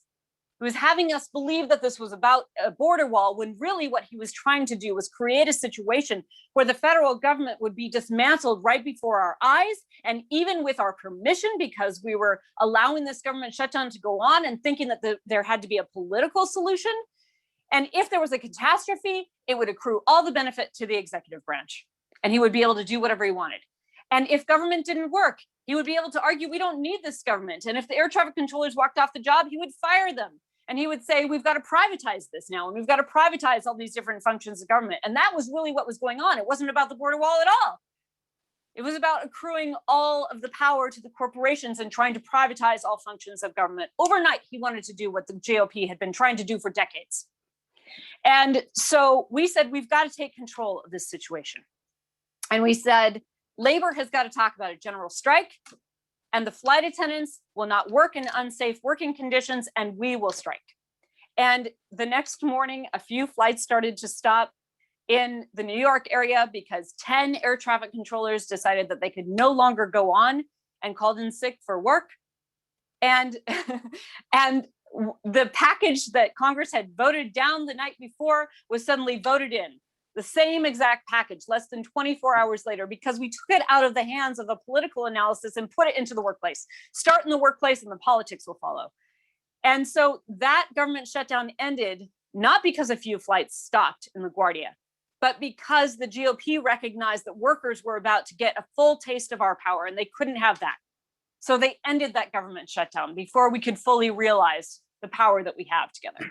He was having us believe that this was about a border wall, when really what he was trying to do was create a situation where the federal government would be dismantled right before our eyes, and even with our permission, because we were allowing this government shutdown to go on and thinking that there had to be a political solution. And if there was a catastrophe, it would accrue all the benefit to the executive branch, and he would be able to do whatever he wanted. And if government didn't work, he would be able to argue, we don't need this government. And if the air traffic controllers walked off the job, he would fire them. And he would say, we've got to privatize this now. And we've got to privatize all these different functions of government. And that was really what was going on. It wasn't about the border wall at all. It was about accruing all of the power to the corporations and trying to privatize all functions of government. Overnight, he wanted to do what the GOP had been trying to do for decades. And so we said, we've got to take control of this situation. And we said, labor has got to talk about a general strike, and the flight attendants will not work in unsafe working conditions, and we will strike. And the next morning, a few flights started to stop in the New York area because 10 air traffic controllers decided that they could no longer go on and called in sick for work. And, and the package that Congress had voted down the night before was suddenly voted in. The same exact package less than 24 hours later, because we took it out of the hands of a political analysis and put it into the workplace. Start in the workplace and the politics will follow. And so that government shutdown ended not because a few flights stopped in LaGuardia, but because the GOP recognized that workers were about to get a full taste of our power and they couldn't have that. So they ended that government shutdown before we could fully realize the power that we have together.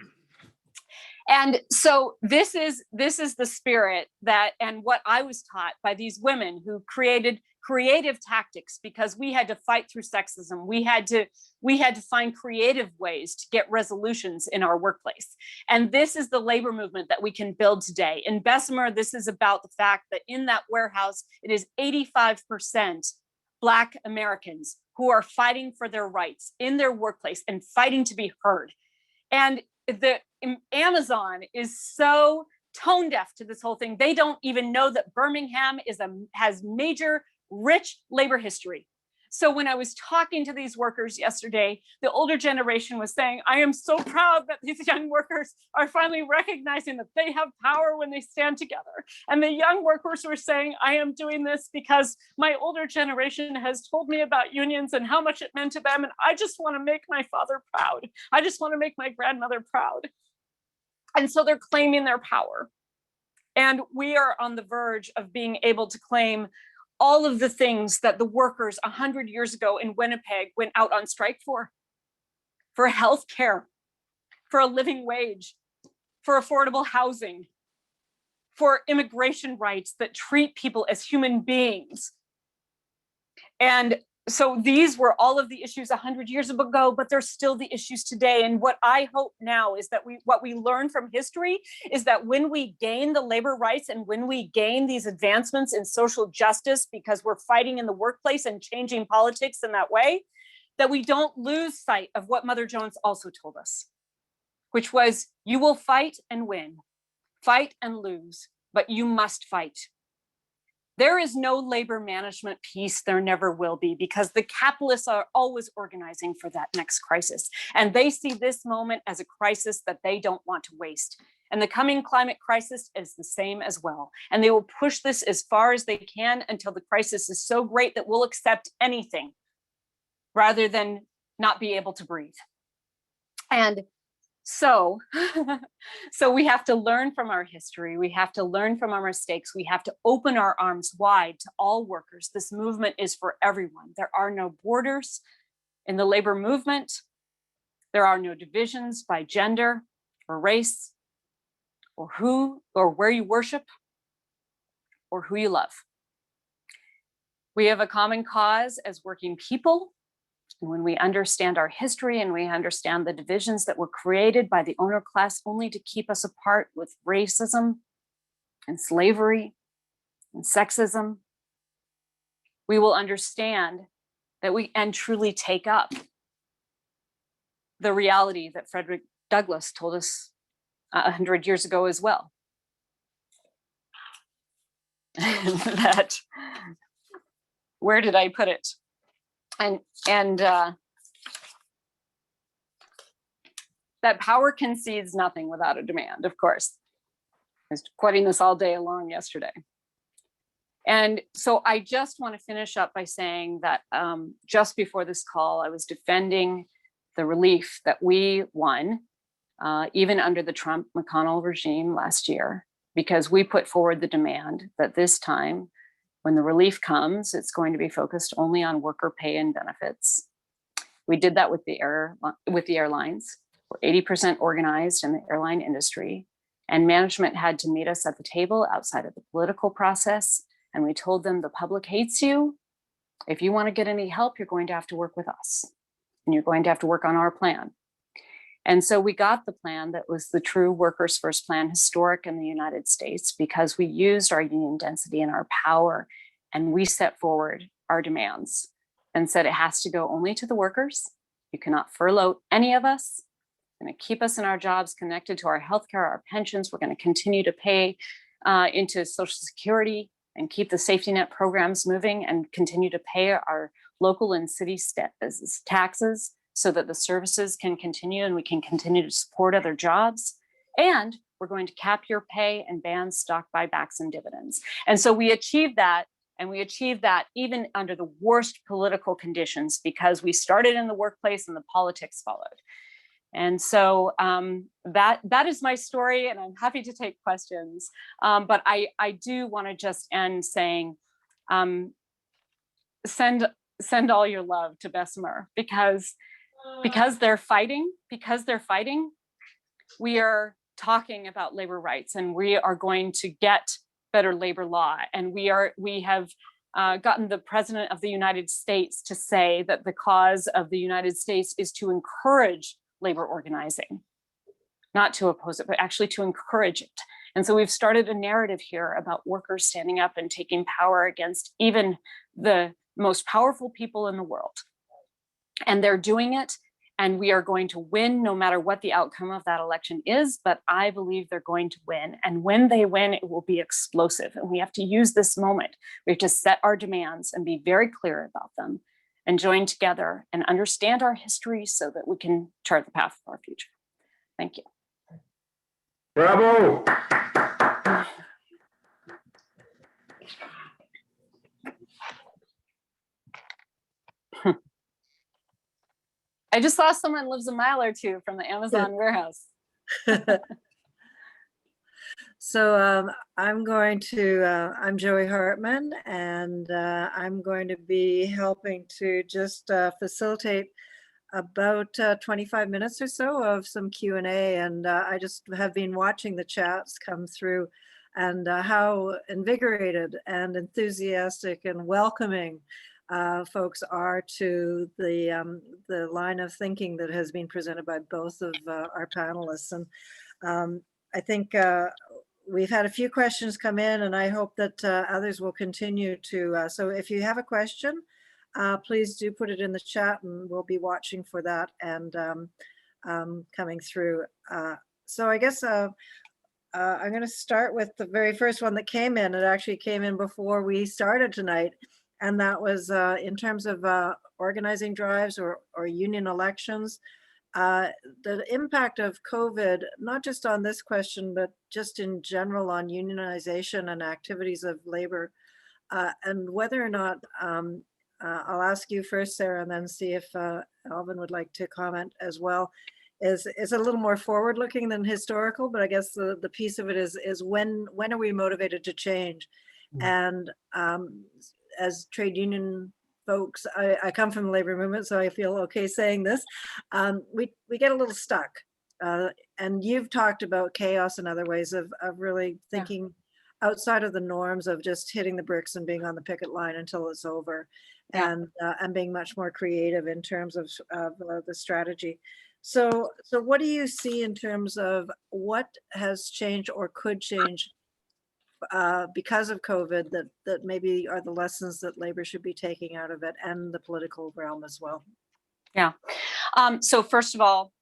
And so this is the spirit that, and what I was taught by these women who created creative tactics, because we had to fight through sexism. We had to find creative ways to get resolutions in our workplace. And this is the labor movement that we can build today. In Bessemer, this is about the fact that in that warehouse, it is 85% Black Americans who are fighting for their rights in their workplace and fighting to be heard. And the Amazon is so tone deaf to this whole thing. They don't even know that Birmingham has major, rich labor history. So when I was talking to these workers yesterday, the older generation was saying, I am so proud that these young workers are finally recognizing that they have power when they stand together. And the young workers were saying, I am doing this because my older generation has told me about unions and how much it meant to them. And I just want to make my father proud. I just want to make my grandmother proud. And so they're claiming their power. And we are on the verge of being able to claim all of the things that the workers 100 years ago in Winnipeg went out on strike for health care, for a living wage, for affordable housing, for immigration rights that treat people as human beings. And so these were all of the issues 100 years ago, but they're still the issues today. And what I hope now is that what we learn from history is that when we gain the labor rights and when we gain these advancements in social justice, because we're fighting in the workplace and changing politics in that way, that we don't lose sight of what Mother Jones also told us, which was, you will fight and win, fight and lose, but you must fight. There is no labor management peace. There never will be, because the capitalists are always organizing for that next crisis. And they see this moment as a crisis that they don't want to waste. And the coming climate crisis is the same as well. And they will push this as far as they can until the crisis is so great that we'll accept anything rather than not be able to breathe. And so we have to learn from our history. We have to learn from our mistakes. We have to open our arms wide to all workers. This movement is for everyone. There are no borders in the labor movement. There are no divisions by gender or race or who or where you worship or who you love. We have a common cause as working people. When we understand our history and we understand the divisions that were created by the owner class only to keep us apart with racism and slavery and sexism, we will understand that we and truly take up the reality that Frederick Douglass told us 100 years ago as well. That, where did I put it? And that power concedes nothing without a demand, of course. I was quoting this all day long yesterday. And so I just want to finish up by saying that just before this call, I was defending the relief that we won, even under the Trump-McConnell regime last year, because we put forward the demand that this time, when the relief comes, it's going to be focused only on worker pay and benefits. We did that with the airlines. We're 80% organized in the airline industry, and management had to meet us at the table outside of the political process. And we told them, the public hates you. If you want to get any help, you're going to have to work with us, and you're going to have to work on our plan. And so we got the plan that was the true workers' first plan, historic in the United States, because we used our union density and our power, and we set forward our demands and said it has to go only to the workers. You cannot furlough any of us. You're going to keep us in our jobs, connected to our healthcare, our pensions. We're going to continue to pay into Social Security and keep the safety net programs moving and continue to pay our local and city taxes, so that the services can continue and we can continue to support other jobs. And we're going to cap your pay and ban stock buybacks and dividends. And so we achieved that, and we achieved that even under the worst political conditions, because we started in the workplace and the politics followed. And so that is my story, and I'm happy to take questions. But I do want to just end saying, send all your love to Bessemer, because they're fighting, we are talking about labor rights, and we are going to get better labor law. And we have gotten the President of the United States to say that the cause of the United States is to encourage labor organizing, not to oppose it, but actually to encourage it. And so we've started a narrative here about workers standing up and taking power against even the most powerful people in the world. And they're doing it, and we are going to win no matter what the outcome of that election is, but I believe they're going to win. And when they win, it will be explosive. And we have to use this moment. We have to set our demands and be very clear about them, and join together and understand our history so that we can chart the path for our future. Thank you. Bravo. I just saw someone lives a mile or two from the Amazon warehouse. So I'm Joey Hartman, and I'm going to be helping to just facilitate about 25 minutes or so of some Q&A. And I just have been watching the chats come through, and how invigorated and enthusiastic and welcoming folks are to the line of thinking that has been presented by both of our panelists. And I think we've had a few questions come in, and I hope that others will continue to. So if you have a question, please do put it in the chat, and we'll be watching for that and coming through. So I guess I'm going to start with the very first one that came in. It actually came in before we started tonight, and that was in terms of organizing drives or union elections. The impact of COVID, not just on this question, but just in general on unionization and activities of labor, and whether or not, I'll ask you first, Sarah, and then see if Alvin would like to comment as well, is a little more forward-looking than historical, but I guess the piece of it is when are we motivated to change? And as trade union folks, I come from the labor movement, so I feel okay saying this. We get a little stuck, and you've talked about chaos and other ways of really thinking outside of the norms of just hitting the bricks and being on the picket line until it's over, and being much more creative in terms of the strategy. So what do you see in terms of what has changed or could change because of COVID that maybe are the lessons that labor should be taking out of it, and the political realm as well? Yeah. So first of all,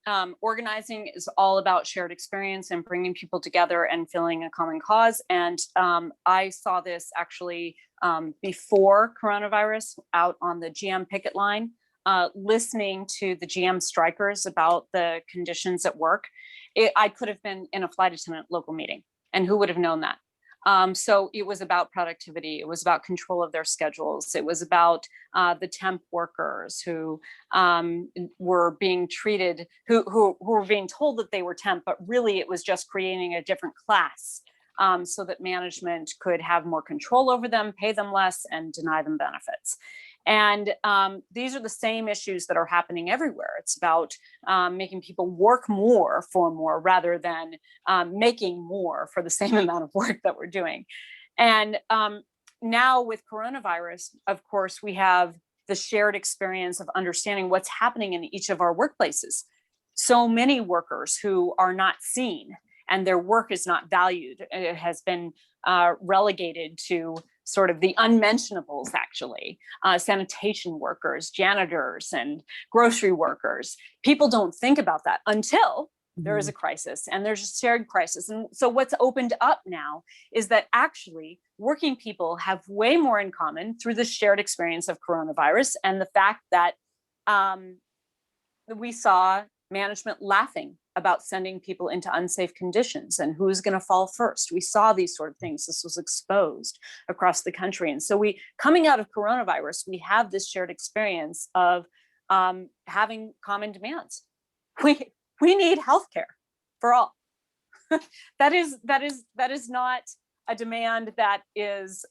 organizing is all about shared experience and bringing people together and feeling a common cause. And I saw this actually before coronavirus out on the GM picket line, listening to the GM strikers about the conditions at work. I could have been in a flight attendant local meeting, and who would have known that? So it was about productivity. It was about control of their schedules. It was about the temp workers who were being treated, who were being told that they were temp, but really it was just creating a different class so that management could have more control over them, pay them less, and deny them benefits. And these are the same issues that are happening everywhere. It's about making people work more for more rather than making more for the same amount of work that we're doing. And now with coronavirus, of course, we have the shared experience of understanding what's happening in each of our workplaces. So many workers who are not seen and their work is not valued. It has been relegated to sort of the unmentionables, actually. Sanitation workers, janitors, and grocery workers. People don't think about that until there is a crisis, and there's a shared crisis. And so what's opened up now is that actually working people have way more in common through the shared experience of coronavirus, and the fact that we saw management laughing about sending people into unsafe conditions and who's going to fall first. We saw these sort of things. This was exposed across the country. And so coming out of coronavirus, we have this shared experience of having common demands. We need healthcare for all. that is not a demand that is,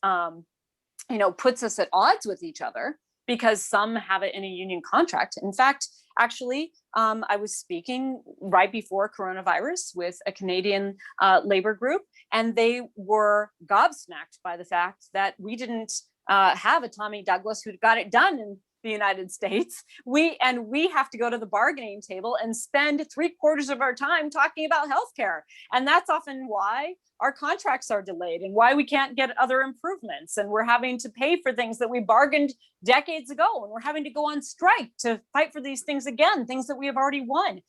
puts us at odds with each other, because some have it in a union contract. In fact, actually, I was speaking right before coronavirus with a Canadian labor group, and they were gobsmacked by the fact that we didn't have a Tommy Douglas who got it done in the United States. We have to go to the bargaining table and spend 3/4 of our time talking about healthcare. And that's often why our contracts are delayed and why we can't get other improvements. And we're having to pay for things that we bargained decades ago. And we're having to go on strike to fight for these things again, things that we have already won.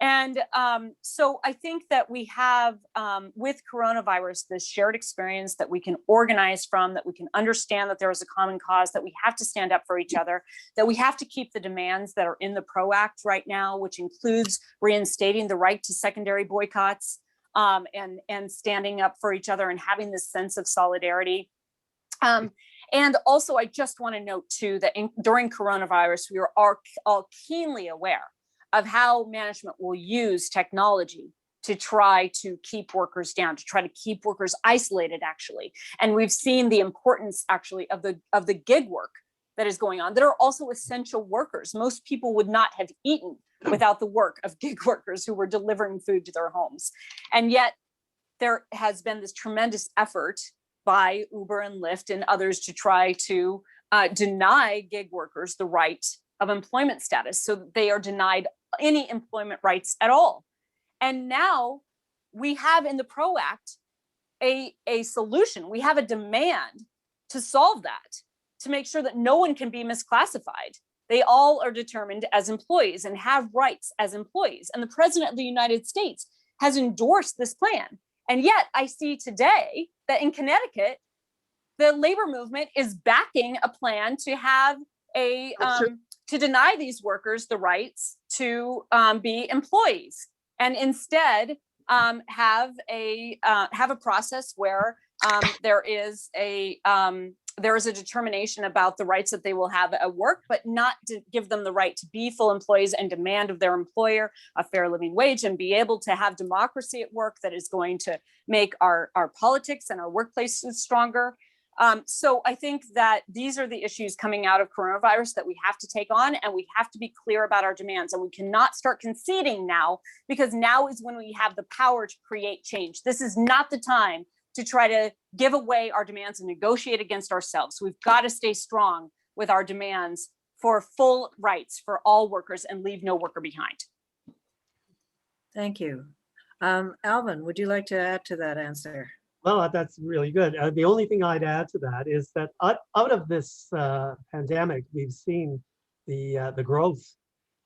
And so I think that we have, with coronavirus, this shared experience that we can organize from, that we can understand that there is a common cause, that we have to stand up for each other, that we have to keep the demands that are in the PRO Act right now, which includes reinstating the right to secondary boycotts, and standing up for each other and having this sense of solidarity. And also, I just want to note too that during coronavirus, we are all keenly aware of how management will use technology to try to keep workers down, to try to keep workers isolated, actually. And we've seen the importance, actually, of the gig work that is going on, that are also essential workers. Most people would not have eaten without the work of gig workers who were delivering food to their homes. And yet there has been this tremendous effort by Uber and Lyft and others to try to deny gig workers the right of employment status, so that they are denied any employment rights at all. And now we have in the PRO Act a solution. We have a demand to solve that, to make sure that no one can be misclassified. They all are determined as employees and have rights as employees. And the President of the United States has endorsed this plan. And yet I see today that in Connecticut, the labor movement is backing a plan to have to deny these workers the rights to be employees, and instead have a process where there is a determination about the rights that they will have at work, but not to give them the right to be full employees and demand of their employer a fair living wage, and be able to have democracy at work that is going to make our politics and our workplaces stronger. So I think that these are the issues coming out of coronavirus that we have to take on, and we have to be clear about our demands, and we cannot start conceding now, because now is when we have the power to create change. This is not the time to try to give away our demands and negotiate against ourselves. We've got to stay strong with our demands for full rights for all workers and leave no worker behind. Thank you. Alvin, would you like to add to that answer? Well, that's really good. The only thing I'd add to that is that out of this pandemic, we've seen the growth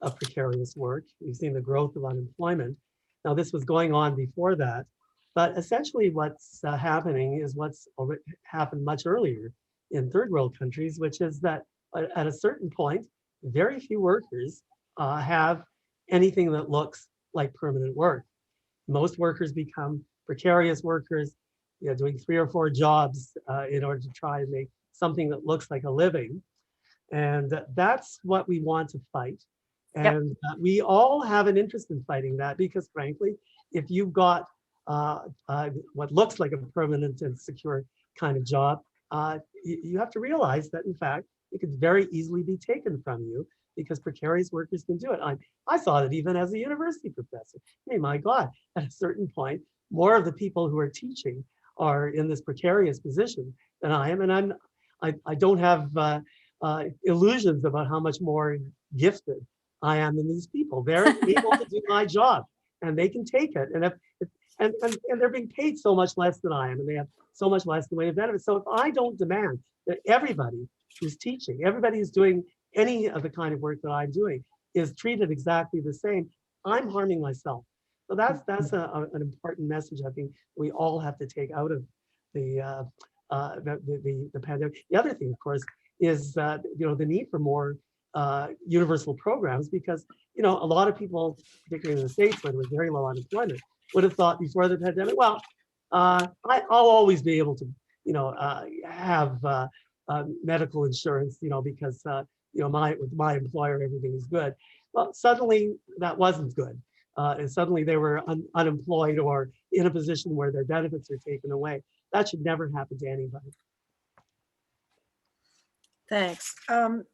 of precarious work. We've seen the growth of unemployment. Now, this was going on before that, but essentially what's happening is what's already happened much earlier in third world countries, which is that at a certain point, very few workers have anything that looks like permanent work. Most workers become precarious workers, doing 3 or 4 jobs in order to try and make something that looks like a living. And that's what we want to fight. And we all have an interest in fighting that, because frankly, if you've got what looks like a permanent and secure kind of job, you have to realize that in fact, it could very easily be taken from you, because precarious workers can do it. I saw that even as a university professor. Hey, my God, at a certain point, more of the people who are teaching are in this precarious position than I am, and I don't have illusions about how much more gifted I am than these people. They're able to do my job, and they can take it, and they're being paid so much less than I am, and they have so much less in the way of benefits. So if I don't demand that everybody who's teaching, everybody who's doing any of the kind of work that I'm doing is treated exactly the same, I'm harming myself. So that's an important message I think we all have to take out of the pandemic. The other thing, of course, is the need for more universal programs, because a lot of people, particularly in the States where there was very low unemployment, would have thought before the pandemic, well, I'll always be able to have medical insurance, because my employer, everything is good. Well, suddenly that wasn't good. And suddenly they were unemployed or in a position where their benefits are taken away. That should never happen to anybody. Thanks.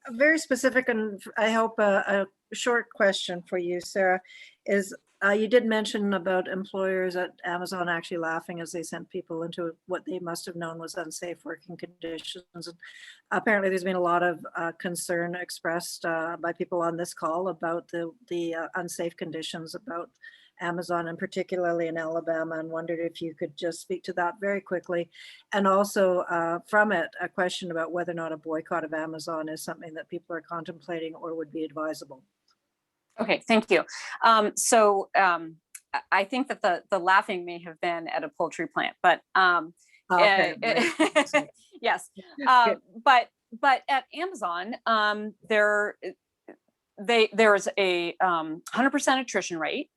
Very specific, and I hope a short question for you, Sarah, is you did mention about employers at Amazon actually laughing as they sent people into what they must have known was unsafe working conditions. And apparently there's been a lot of concern expressed by people on this call about the unsafe conditions about Amazon, and particularly in Alabama, and wondered if you could just speak to that very quickly. And also from it, a question about whether or not a boycott of Amazon is something that people are contemplating or would be advisable. Okay, thank you. I think that the laughing may have been at a poultry plant, but Okay, right. yes. Good. But at Amazon, there is a 100% attrition rate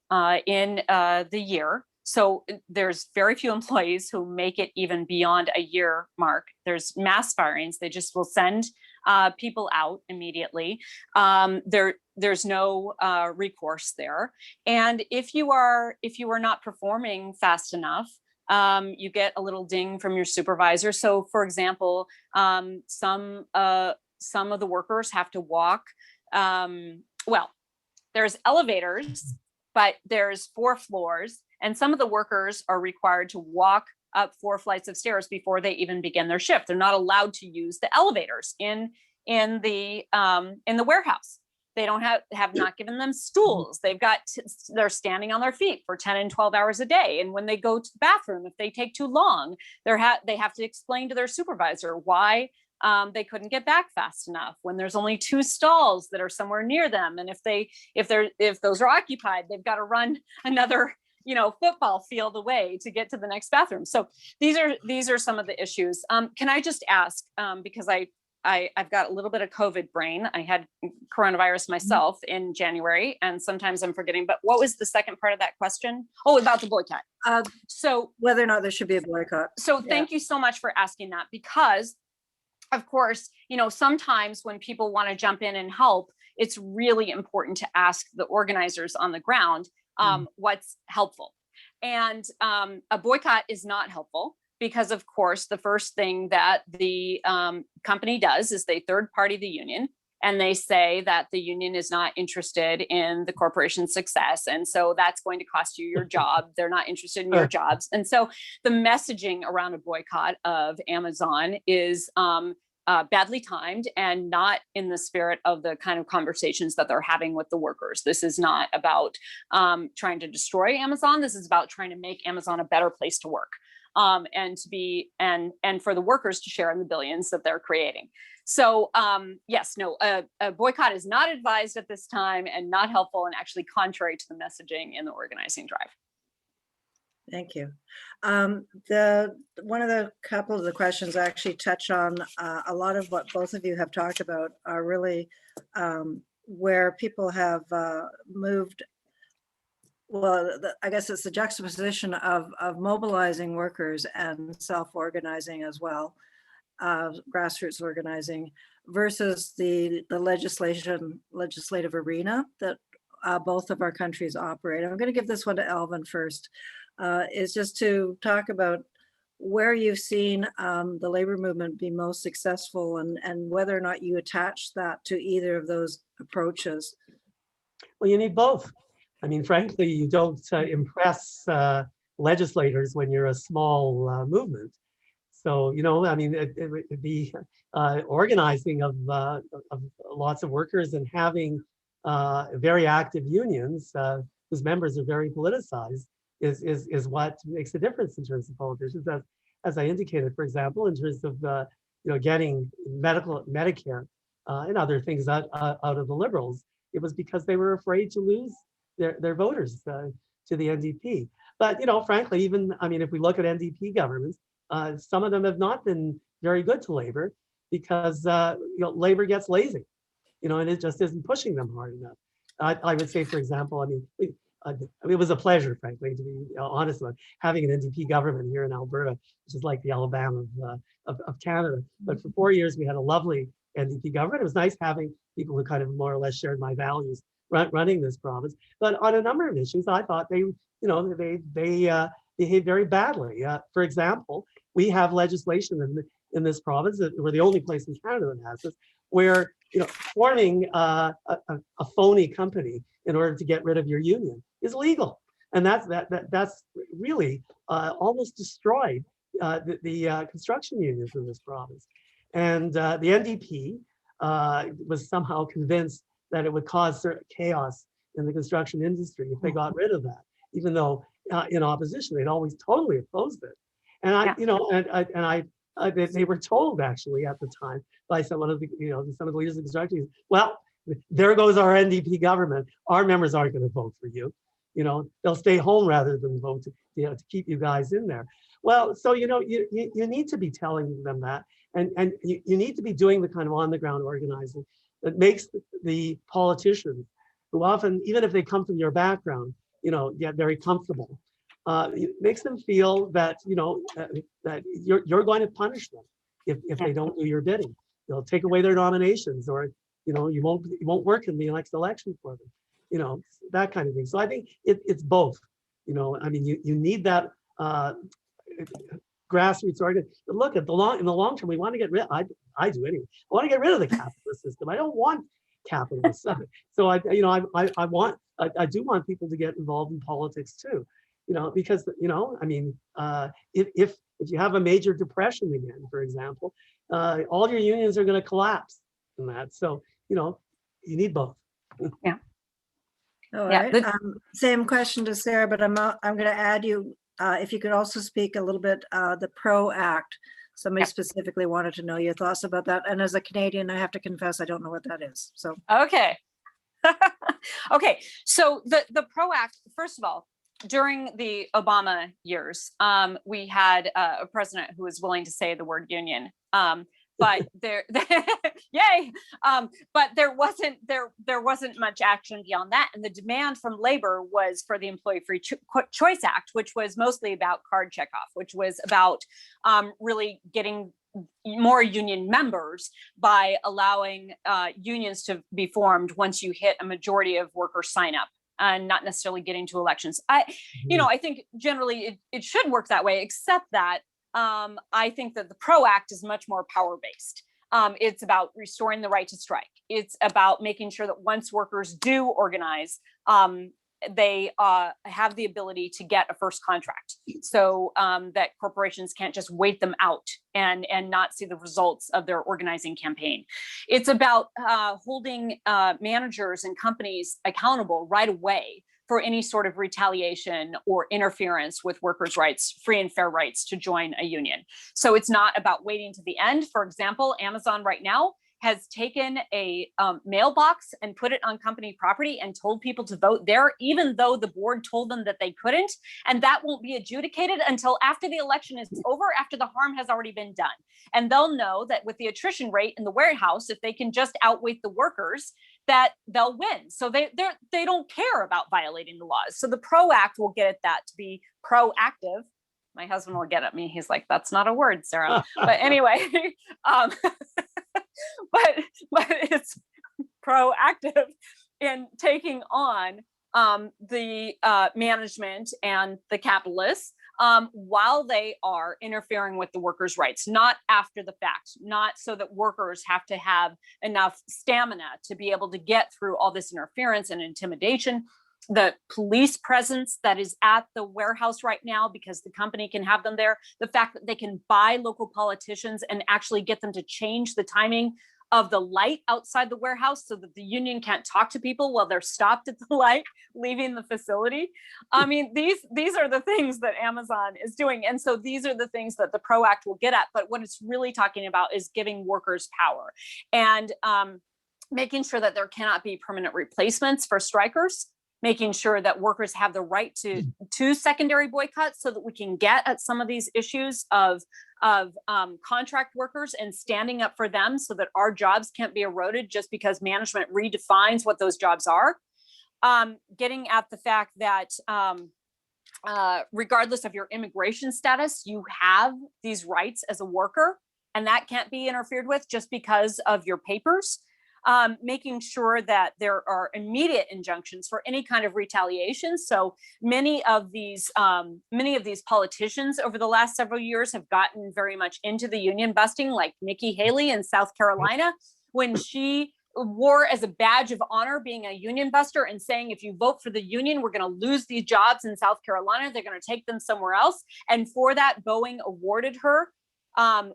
in the year. So there's very few employees who make it even beyond a year mark. There's mass firings. They just will send people out immediately. There's no recourse there. And if you are not performing fast enough, you get a little ding from your supervisor. So, for example, some of the workers have to walk. Well, there's elevators, but there's 4 floors, and some of the workers are required to walk up 4 flights of stairs before they even begin their shift. They're not allowed to use the elevators in the warehouse. They don't have not given them stools. They're standing on their feet for 10 and 12 hours a day. And when they go to the bathroom, if they take too long, they have to explain to their supervisor why they couldn't get back fast enough when there's only 2 stalls that are somewhere near them. And if those are occupied, they've got to run another football field away to get to the next bathroom. So these are some of the issues. Can I just ask, because I've got a little bit of COVID brain. I had coronavirus myself in January, and sometimes I'm forgetting, but what was the second part of that question? Oh, about the boycott. So whether or not there should be a boycott. So thank you so much for asking that, because of course, sometimes when people want to jump in and help, it's really important to ask the organizers on the ground what's helpful. And a boycott is not helpful because, of course, the first thing that the company does is they third party the union, and they say that the union is not interested in the corporation's success. And so that's going to cost you your job. They're not interested in your jobs. And so the messaging around a boycott of Amazon is badly timed and not in the spirit of the kind of conversations that they're having with the workers. This is not about trying to destroy Amazon. This is about trying to make Amazon a better place to work. And for the workers to share in the billions that they're creating. So yes, no, a boycott is not advised at this time and not helpful, and actually contrary to the messaging in the organizing drive. Thank you. One of the couple of the questions actually touch on a lot of what both of you have talked about are really where people have moved. Well, I guess it's the juxtaposition of mobilizing workers and self-organizing as well, grassroots organizing, versus the legislative arena that both of our countries operate. I'm going to give this one to Alvin first. Is just to talk about where you've seen the labor movement be most successful, and whether or not you attach that to either of those approaches. Well, you need both. I mean, frankly, you don't impress legislators when you're a small movement. So, I mean, the organizing of lots of workers and having very active unions whose members are very politicized is what makes a difference in terms of politicians. As I indicated, for example, in terms of getting Medicare and other things out of the Liberals, it was because they were afraid to lose their voters to the NDP. But frankly, even if we look at NDP governments, some of them have not been very good to labor because labor gets lazy, and it just isn't pushing them hard enough. I would say, for example, it was a pleasure, frankly, to be honest about having an NDP government here in Alberta, which is like the Alabama of Canada. But for 4 years, we had a lovely NDP government. It was nice having people who kind of more or less shared my values running this province. But on a number of issues, I thought they behaved very badly. For example, we have legislation in this province, we're the only place in Canada that has this, where forming a phony company in order to get rid of your union is legal, and that's really almost destroyed the construction unions in this province. And the NDP was somehow convinced that it would cause certain chaos in the construction industry if they got rid of that, even though in opposition they'd always totally opposed it. And they were told actually at the time by some of the leaders of construction, well, there goes our NDP government. Our members aren't going to vote for you. You know, they'll stay home rather than vote to, you know, to keep you guys in there. Well, so, you know, you need to be telling them that, and you need to be doing the kind of on the ground organizing that makes the politicians, who often, even if they come from your background, you know, get very comfortable. It makes them feel that, you know, that you're going to punish them if they don't do your bidding. You'll take away their nominations, or, you know, you won't work in the next election for them, you know, that kind of thing. So I think it's both. You know, I mean, you need that grassroots organ. But look, in the long term, we want to get rid. I do anyway. I want to get rid of the capitalist system. I don't want capitalism. So I do want people to get involved in politics too. You know, because, you know, I mean, if you have a major depression again, for example, all your unions are going to collapse in that. So, you know, you need both. Yeah. All Yeah, right. Same question to Sarah, but I'm going to add you, if you could also speak a little bit, the PRO Act. Somebody specifically wanted to know your thoughts about that. And as a Canadian, I have to confess, I don't know what that is. So. Okay. Okay. So the PRO Act, first of all, during the Obama years, we had a president who was willing to say the word union. But yay! But there wasn't much action beyond that, and the demand from labor was for the Employee Free Choice Act, which was mostly about card checkoff, which was about really getting more union members by allowing unions to be formed once you hit a majority of workers sign up, and not necessarily getting to elections. I think generally it should work that way, except that I think that the PRO Act is much more power-based. It's about restoring the right to strike. It's about making sure that once workers do organize, they have the ability to get a first contract, so that corporations can't just wait them out and not see the results of their organizing campaign. It's about holding managers and companies accountable right away for any sort of retaliation or interference with workers' rights, free and fair rights to join a union. So it's not about waiting to the end. For example, Amazon right now has taken a mailbox and put it on company property and told people to vote there, even though the board told them that they couldn't. And that won't be adjudicated until after the election is over, after the harm has already been done. And they'll know that with the attrition rate in the warehouse, if they can just outweight the workers, that they'll win. So they don't care about violating the laws. So the PRO Act will get at that, to be proactive. My husband will get at me. He's like, that's not a word, Sarah. But anyway, but it's proactive in taking on the management and the capitalists while they are interfering with the workers' rights, not after the fact, not so that workers have to have enough stamina to be able to get through all this interference and intimidation. The police presence that is at the warehouse right now, because the company can have them there, the fact that they can buy local politicians and actually get them to change the timing of the light outside the warehouse so that the union can't talk to people while they're stopped at the light leaving the facility. I mean, these are the things that Amazon is doing. And so these are the things that the PRO Act will get at. But what it's really talking about is giving workers power and making sure that there cannot be permanent replacements for strikers, making sure that workers have the right to secondary boycotts so that we can get at some of these issues of contract workers and standing up for them so that our jobs can't be eroded just because management redefines what those jobs are. Getting at the fact that regardless of your immigration status, you have these rights as a worker, and that can't be interfered with just because of your papers. Making sure that there are immediate injunctions for any kind of retaliation. So many of these politicians over the last several years have gotten very much into the union busting, like Nikki Haley in South Carolina, when she wore as a badge of honor being a union buster and saying, if you vote for the union, we're going to lose these jobs in South Carolina. They're going to take them somewhere else. And for that, Boeing awarded her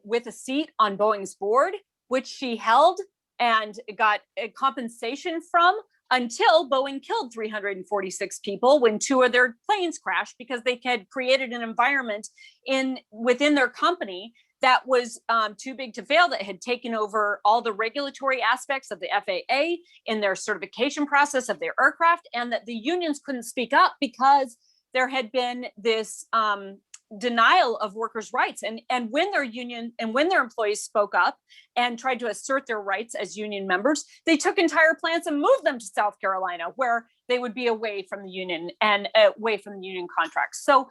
with a seat on Boeing's board, which she held and got a compensation from until Boeing killed 346 people when 2 of their planes crashed because they had created an environment within their company that was too big to fail, that had taken over all the regulatory aspects of the FAA in their certification process of their aircraft, and that the unions couldn't speak up because there had been this denial of workers' rights. And when their union and when their employees spoke up and tried to assert their rights as union members, they took entire plants and moved them to South Carolina, where they would be away from the union and away from the union contracts. So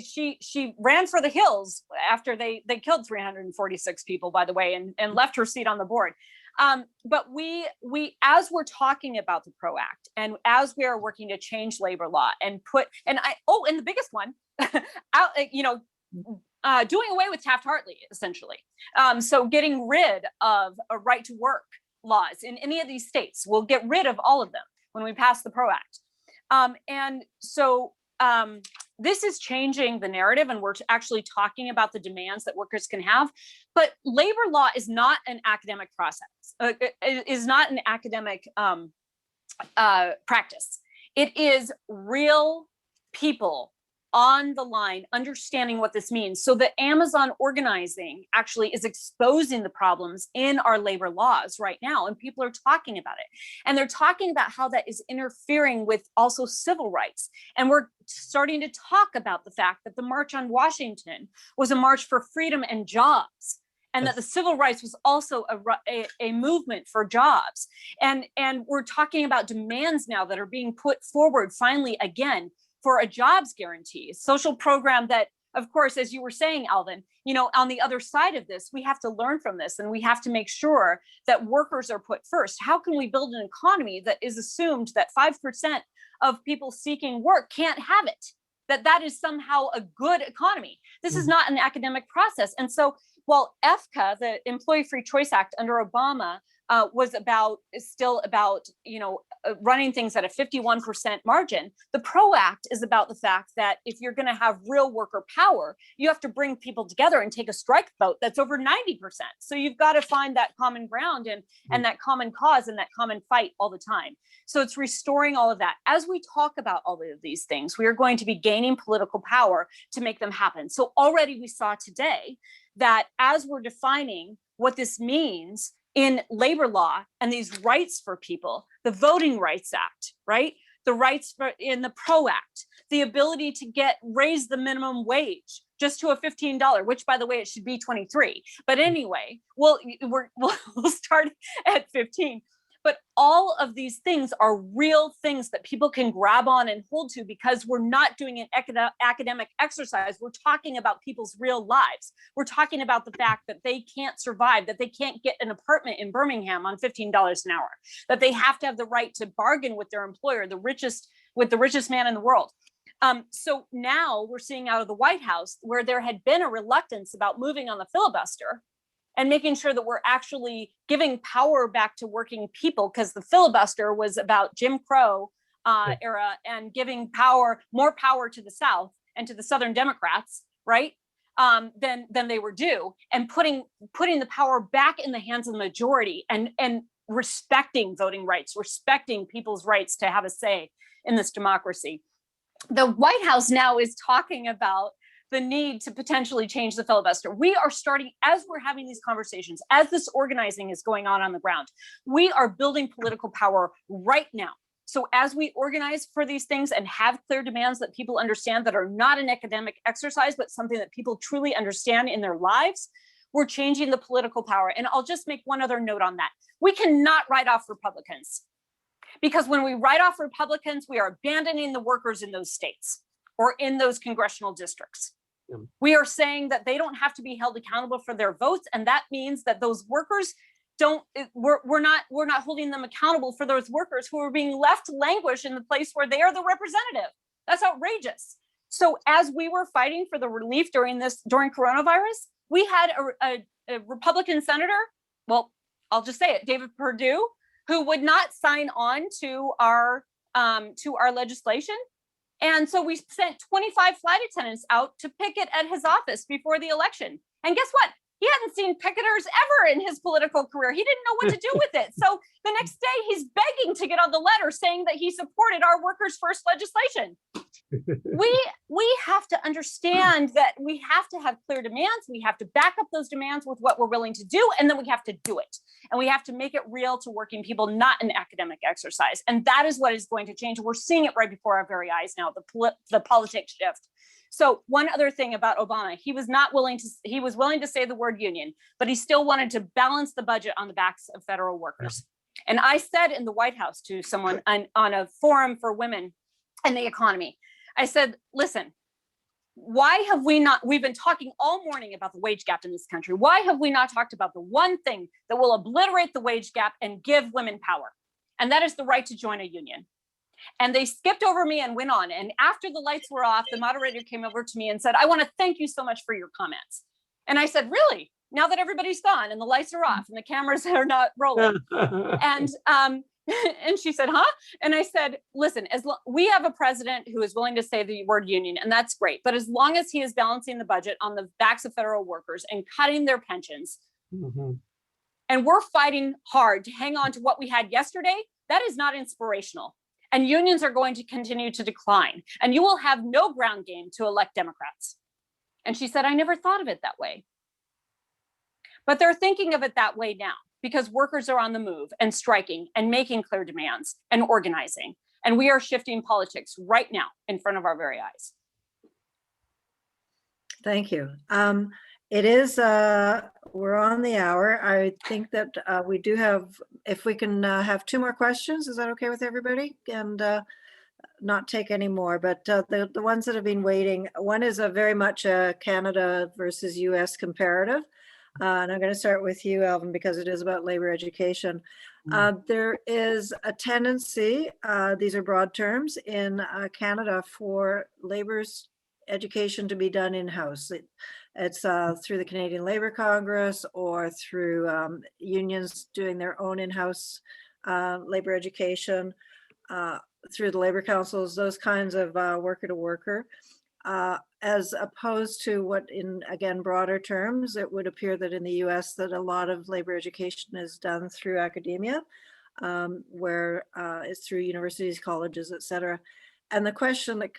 she ran for the hills after they killed 346 people, by the way, and left her seat on the board. But we, as we're talking about the PRO Act, and as we are working to change labor law and and the biggest one, doing away with Taft-Hartley, essentially. So getting rid of a right to work laws in any of these states. We'll get rid of all of them when we pass the PRO Act. And so this is changing the narrative, and we're actually talking about the demands that workers can have. But labor law is not an academic process. It is not an academic practice. It is real people on the line understanding what this means. So the Amazon organizing actually is exposing the problems in our labor laws right now, and people are talking about it. And they're talking about how that is interfering with also civil rights. And we're starting to talk about the fact that the March on Washington was a march for freedom and jobs, and that the civil rights was also a movement for jobs. And we're talking about demands now that are being put forward finally again for a jobs guarantee, social program that, of course, as you were saying, Alvin, on the other side of this, we have to learn from this, and we have to make sure that workers are put first. How can we build an economy that is assumed that 5% of people seeking work can't have it? That is somehow a good economy. This is not an academic process. And so while EFCA, the Employee Free Choice Act under Obama, was still about running things at a 51% margin, the PRO Act is about the fact that if you're going to have real worker power, you have to bring people together and take a strike vote that's over 90%. So you've got to find that common ground and that common cause and that common fight all the time. So it's restoring all of that. As we talk about all of these things, we are going to be gaining political power to make them happen. So already we saw today that as we're defining what this means in labor law and these rights for people, the Voting Rights Act, right? The rights in the PRO Act, the ability to raise the minimum wage just to a $15, which, by the way, it should be 23. But anyway, we'll start at 15. But all of these things are real things that people can grab on and hold to, because we're not doing an academic exercise. We're talking about people's real lives. We're talking about the fact that they can't survive, that they can't get an apartment in Birmingham on $15 an hour, that they have to have the right to bargain with their employer, the richest man in the world. So now we're seeing out of the White House, where there had been a reluctance about moving on the filibuster and making sure that we're actually giving power back to working people, because the filibuster was about Jim Crow era and giving more power to the South and to the Southern Democrats, right? Than they were due, and putting the power back in the hands of the majority, and respecting voting rights, respecting people's rights to have a say in this democracy. The White House now is talking about the need to potentially change the filibuster. We are starting, as we're having these conversations, as this organizing is going on the ground, we are building political power right now. So as we organize for these things and have clear demands that people understand, that are not an academic exercise, but something that people truly understand in their lives, we're changing the political power. And I'll just make one other note on that. We cannot write off Republicans, because when we write off Republicans, we are abandoning the workers in those states or in those congressional districts. We are saying that they don't have to be held accountable for their votes, and that means that those workers we're not holding them accountable for those workers who are being left to languish in the place where they are the representative. That's outrageous. So as we were fighting for the relief during coronavirus, we had a Republican senator, well, I'll just say it, David Perdue, who would not sign on to our legislation. And so we sent 25 flight attendants out to picket at his office before the election. And guess what? He hadn't seen picketers ever in his political career. He didn't know what to do with it. So the next day, he's begging to get on the letter saying that he supported our Workers First legislation. shocked. We have to understand that we have to have clear demands. We have to back up those demands with what we're willing to do, and then we have to do it. And we have to make it real to working people, not an academic exercise. And that is what is going to change. We're seeing it right before our very eyes now, the politics shift. So one other thing about Obama, he was willing to say the word union, but he still wanted to balance the budget on the backs of federal workers. And I said in the White House to someone on a forum for women and the economy, I said, listen, why have we've been talking all morning about the wage gap in this country. Why have we not talked about the one thing that will obliterate the wage gap and give women power? And that is the right to join a union. And they skipped over me and went on. And after the lights were off, the moderator came over to me and said, I want to thank you so much for your comments. And I said, really? Now that everybody's gone and the lights are off and the cameras are not rolling. And she said, huh? And I said, listen, we have a president who is willing to say the word union, and that's great. But as long as he is balancing the budget on the backs of federal workers and cutting their pensions, and we're fighting hard to hang on to what we had yesterday, that is not inspirational. And unions are going to continue to decline. And you will have no ground game to elect Democrats. And she said, I never thought of it that way. But they're thinking of it that way now, because workers are on the move and striking and making clear demands and organizing. And we are shifting politics right now in front of our very eyes. Thank you. It is, we're on the hour. I think that we do have, if we can have 2 more questions, is that okay with everybody? And not take any more, but the ones that have been waiting, one is a very much a Canada versus US comparative. And I'm going to start with you, Alvin, because it is about labor education. There is a tendency, these are broad terms, in Canada for labor's education to be done in-house. It's through the Canadian Labour Congress or through unions doing their own in-house labor education, through the labor councils, those kinds of worker to worker. As opposed to what, in again broader terms, it would appear that in the US that a lot of labor education is done through academia, where it's through universities, colleges, etc. And the question that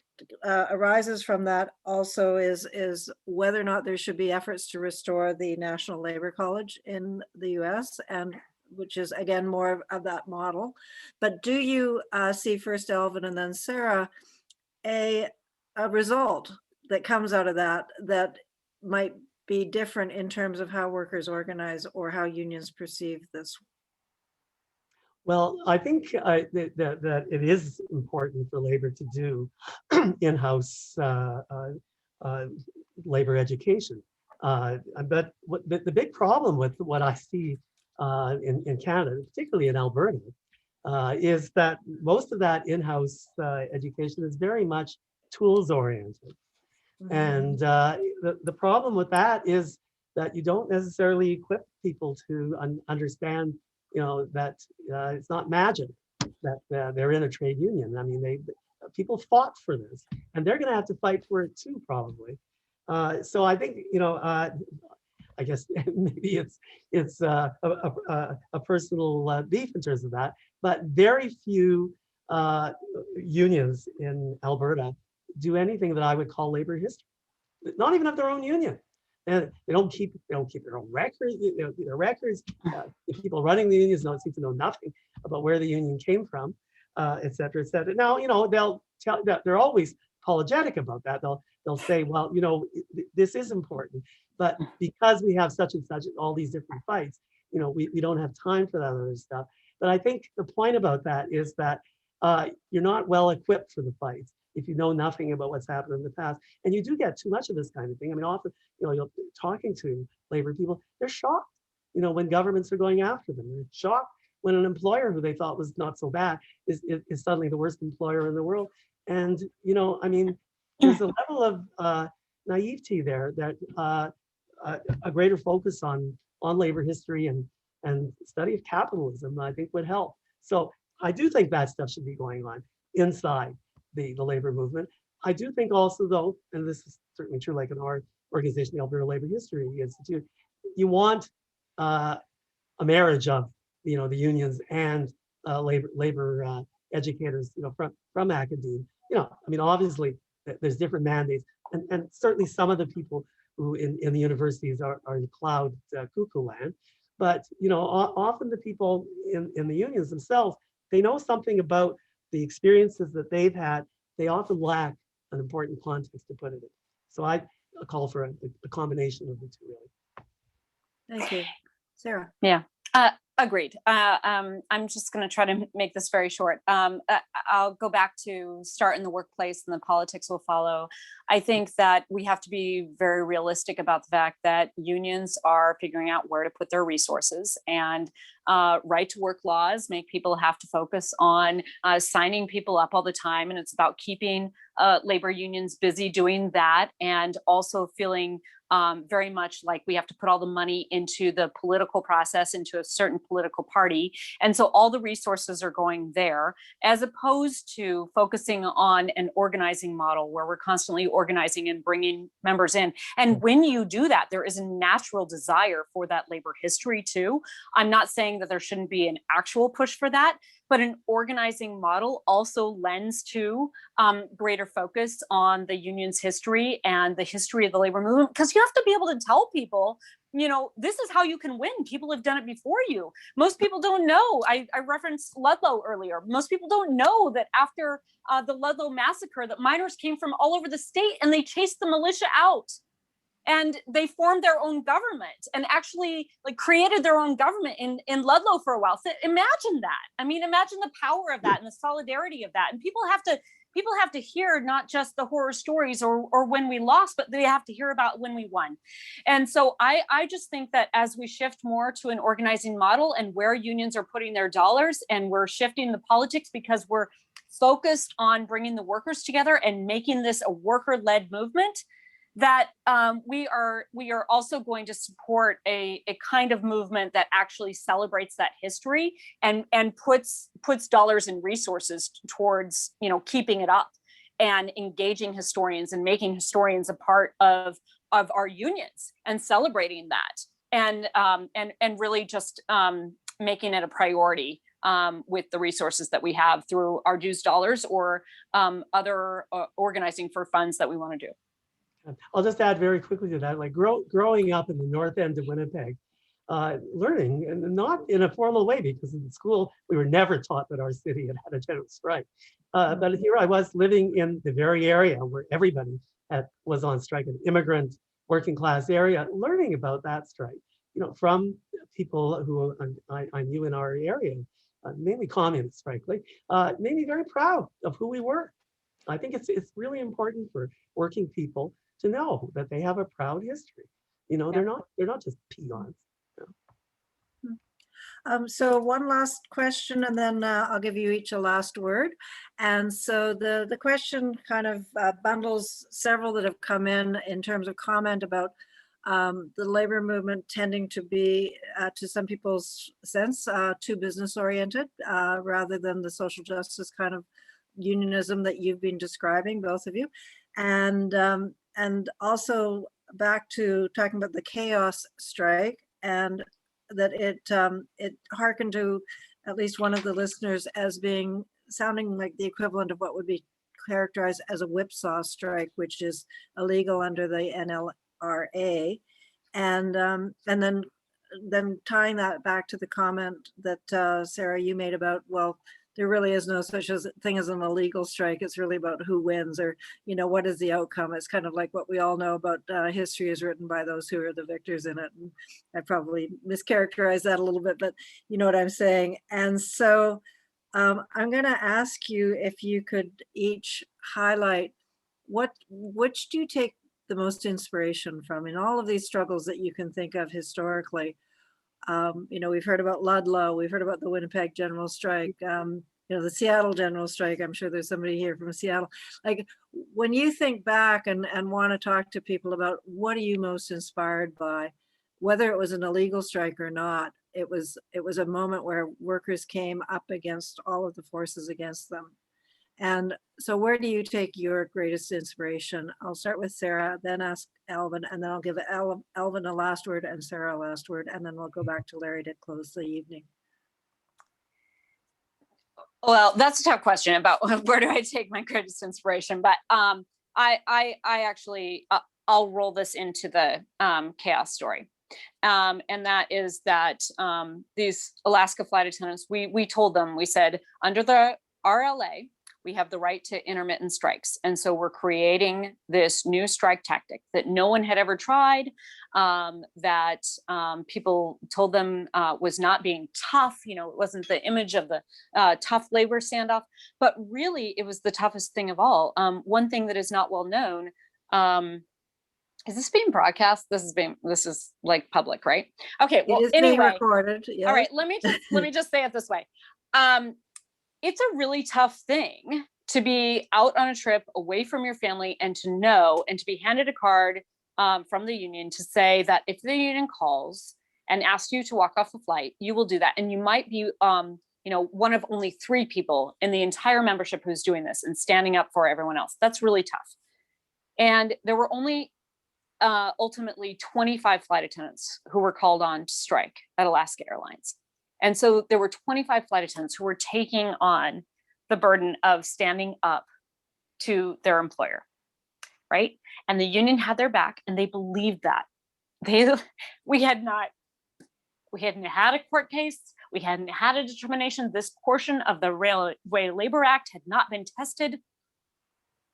arises from that also is whether or not there should be efforts to restore the National Labor College in the US, and which is again more of that model. But do you see, first Alvin and then Sara, a result that comes out of that that might be different in terms of how workers organize or how unions perceive this? Well, I think that it is important for labor to do in-house labor education. But the big problem with what I see in Canada, particularly in Alberta, is that most of that in-house education is very much tools oriented. And the problem with that is that you don't necessarily equip people to understand, that it's not magic that they're in a trade union. I mean, people fought for this, and they're going to have to fight for it too, probably. So I think, I guess maybe it's a personal beef in terms of that, but very few unions in Alberta do anything that I would call labor history, not even of their own union. And they don't keep their own records. Their records. The people running the unions don't seem to know nothing about where the union came from, et cetera, et cetera. Now, they'll tell that they're always apologetic about that. They'll say, well, this is important, but because we have such and such all these different fights, we don't have time for that other stuff. But I think the point about that is that you're not well equipped for the fights if you know nothing about what's happened in the past. And you do get too much of this kind of thing. I mean, often, you're talking to labor people, they're shocked, when governments are going after them. They're shocked when an employer who they thought was not so bad is suddenly the worst employer in the world. And, I mean, there's a level of naivety there that a greater focus on labor history and study of capitalism, I think, would help. So I do think that stuff should be going on inside the labor movement. I do think also, though, and this is certainly true, like in our organization, the Alberta Labor History Institute, you want a marriage of the unions and labor educators, from academia. I mean, obviously there's different mandates, and certainly some of the people who in the universities are in cloud cuckoo land. But often the people in the unions themselves, they know something about the experiences that they've had. They often lack an important context to put it in. So I call for a combination of the two, really. Thank you. Sarah. Yeah, agreed. I'm just going to try to make this very short. I'll go back to start in the workplace and the politics will follow. I think that we have to be very realistic about the fact that unions are figuring out where to put their resources, and right to work laws make people have to focus on signing people up all the time. And it's about keeping labor unions busy doing that, and also feeling very much like we have to put all the money into the political process, into a certain political party. And so all the resources are going there, as opposed to focusing on an organizing model where we're constantly organizing and bringing members in. And when you do that, there is a natural desire for that labor history too. I'm not saying that there shouldn't be an actual push for that, but an organizing model also lends to greater focus on the union's history and the history of the labor movement, because you have to be able to tell people, this is how you can win. People have done it before you. Most people don't know. I referenced Ludlow earlier. Most people don't know that after the Ludlow massacre, that miners came from all over the state and they chased the militia out. And they formed their own government and actually created their own government in Ludlow for a while. So imagine that. I mean, imagine the power of that and the solidarity of that. And people have to hear not just the horror stories or when we lost, but they have to hear about when we won. And so I just think that as we shift more to an organizing model and where unions are putting their dollars, and we're shifting the politics because we're focused on bringing the workers together and making this a worker-led movement, that we are also going to support a kind of movement that actually celebrates that history and puts dollars and resources towards keeping it up and engaging historians and making historians a part of our unions and celebrating that and really just making it a priority with the resources that we have through our dues dollars or other organizing for funds that we want to do. I'll just add very quickly to that, growing up in the north end of Winnipeg, learning, and not in a formal way, because in school we were never taught that our city had a general strike. But here I was living in the very area where everybody was on strike, an immigrant working class area, learning about that strike, from people who I knew in our area, mainly communists, frankly, made me very proud of who we were. I think it's really important for working people to know that they have a proud history. They're not just peons. So one last question, and then I'll give you each a last word. And so the question kind of bundles several that have come in terms of comment about the labor movement tending to be, to some people's sense, too business oriented rather than the social justice kind of unionism that you've been describing, both of you. And also back to talking about the chaos strike, and that it hearkened to at least one of the listeners as sounding like the equivalent of what would be characterized as a whipsaw strike, which is illegal under the NLRA. And then tying that back to the comment that Sarah, you made about, well, there really is no such thing as an illegal strike. It's really about who wins, or, what is the outcome. It's kind of like what we all know about history is written by those who are the victors in it. And I probably mischaracterized that a little bit, but you know what I'm saying. And so I'm going to ask you if you could each highlight which do you take the most inspiration from in all of these struggles that you can think of historically. We've heard about Ludlow, we've heard about the Winnipeg General Strike, the Seattle General Strike. I'm sure there's somebody here from Seattle. Like, when you think back and want to talk to people about what are you most inspired by, whether it was an illegal strike or not, it was a moment where workers came up against all of the forces against them. And so where do you take your greatest inspiration? I'll start with Sarah, then ask Alvin, and then I'll give Alvin a last word and Sarah a last word, and then we'll go back to Larry to close the evening. Well, that's a tough question about where do I take my greatest inspiration, but I actually I'll roll this into the chaos story, and that is that these Alaska flight attendants, we told them, we said, under the RLA, we have the right to intermittent strikes, and so we're creating this new strike tactic that no one had ever tried, that people told them was not being tough. You know, it wasn't the image of the tough labor standoff, but really it was the toughest thing of all. One thing that is not well known, is this being broadcast? This is like public, right? Okay, well, It is being anyway, recorded. all Yes. right, let me just say it this way. It's a really tough thing to be out on a trip away from your family and to know and to be handed a card from the union to say that if the union calls and asks you to walk off the flight, you will do that. And you might be, one of only 3 people in the entire membership who's doing this and standing up for everyone else. That's really tough. And there were only ultimately 25 flight attendants who were called on to strike at Alaska Airlines. And so there were 25 flight attendants who were taking on the burden of standing up to their employer, right? And the union had their back, and they believed that. We hadn't had a court case. We hadn't had a determination. This portion of the Railway Labor Act had not been tested.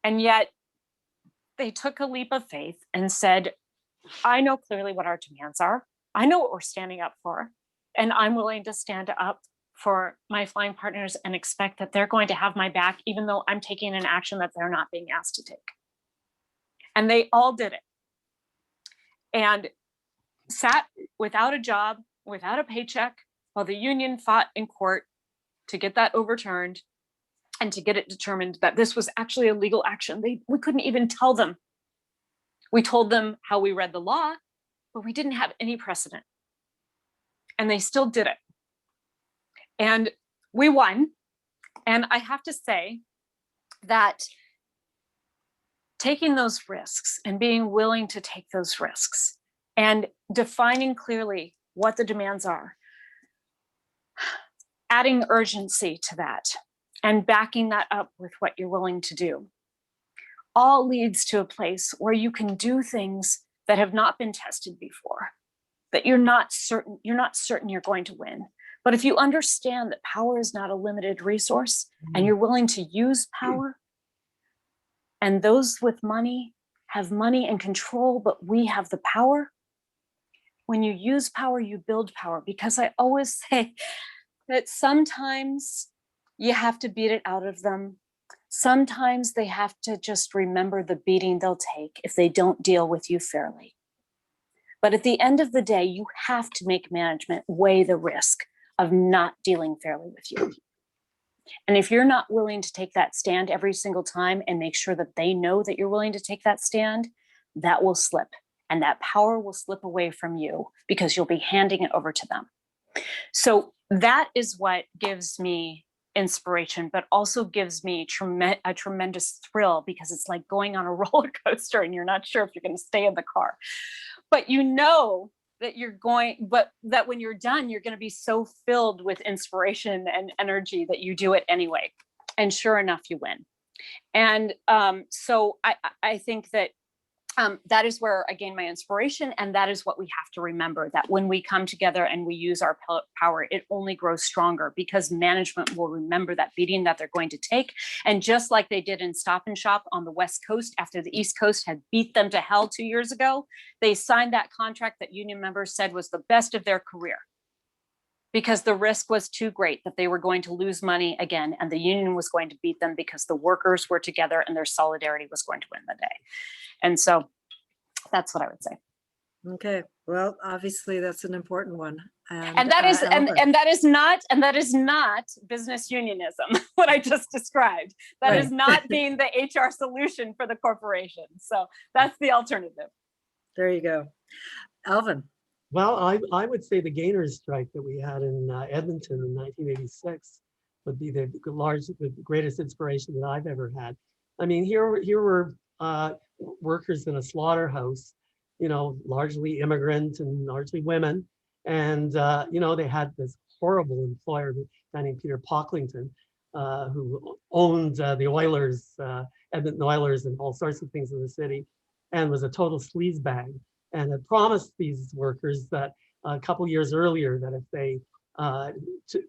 And yet they took a leap of faith and said, I know clearly what our demands are. I know what we're standing up for. And I'm willing to stand up for my flying partners and expect that they're going to have my back, even though I'm taking an action that they're not being asked to take. And they all did it. And sat without a job, without a paycheck, while the union fought in court to get that overturned and to get it determined that this was actually a legal action. We couldn't even tell them. We told them how we read the law, but we didn't have any precedent. And they still did it. And we won. And I have to say that taking those risks and being willing to take those risks and defining clearly what the demands are, adding urgency to that and backing that up with what you're willing to do, all leads to a place where you can do things that have not been tested before, that you're not certain you're going to win. But if you understand that power is not a limited resource and you're willing to use power, and those with money have money and control, but we have the power. When you use power, you build power. Because I always say that sometimes you have to beat it out of them. Sometimes they have to just remember the beating they'll take if they don't deal with you fairly. But at the end of the day, you have to make management weigh the risk of not dealing fairly with you. And if you're not willing to take that stand every single time and make sure that they know that you're willing to take that stand, that will slip. And that power will slip away from you because you'll be handing it over to them. So that is what gives me inspiration, but also gives me a tremendous thrill, because it's like going on a roller coaster and you're not sure if you're going to stay in the car. But you know that that when you're done, you're going to be so filled with inspiration and energy that you do it anyway. And sure enough, you win. And so I think that that is where I gain my inspiration. And that is what we have to remember, that when we come together and we use our power, it only grows stronger, because management will remember that beating that they're going to take. And just like they did in Stop and Shop on the West Coast, after the East Coast had beat them to hell 2 years ago, they signed that contract that union members said was the best of their career, because the risk was too great that they were going to lose money again, and the union was going to beat them because the workers were together and their solidarity was going to win the day. And so that's what I would say. Okay. Well, obviously that's an important one. And that is and that is not business unionism, what I just described. That is not being the HR solution for the corporation. So that's the alternative. There you go. Alvin. Well, I would say the gainers strike that we had in Edmonton in 1986 would be the greatest inspiration that I've ever had. I mean, here were workers in a slaughterhouse, largely immigrant and largely women. And, they had this horrible employer, a guy named Peter Pocklington, who owned the Oilers, Edmonton Oilers, and all sorts of things in the city, and was a total sleazebag, and had promised these workers that a couple years earlier that if they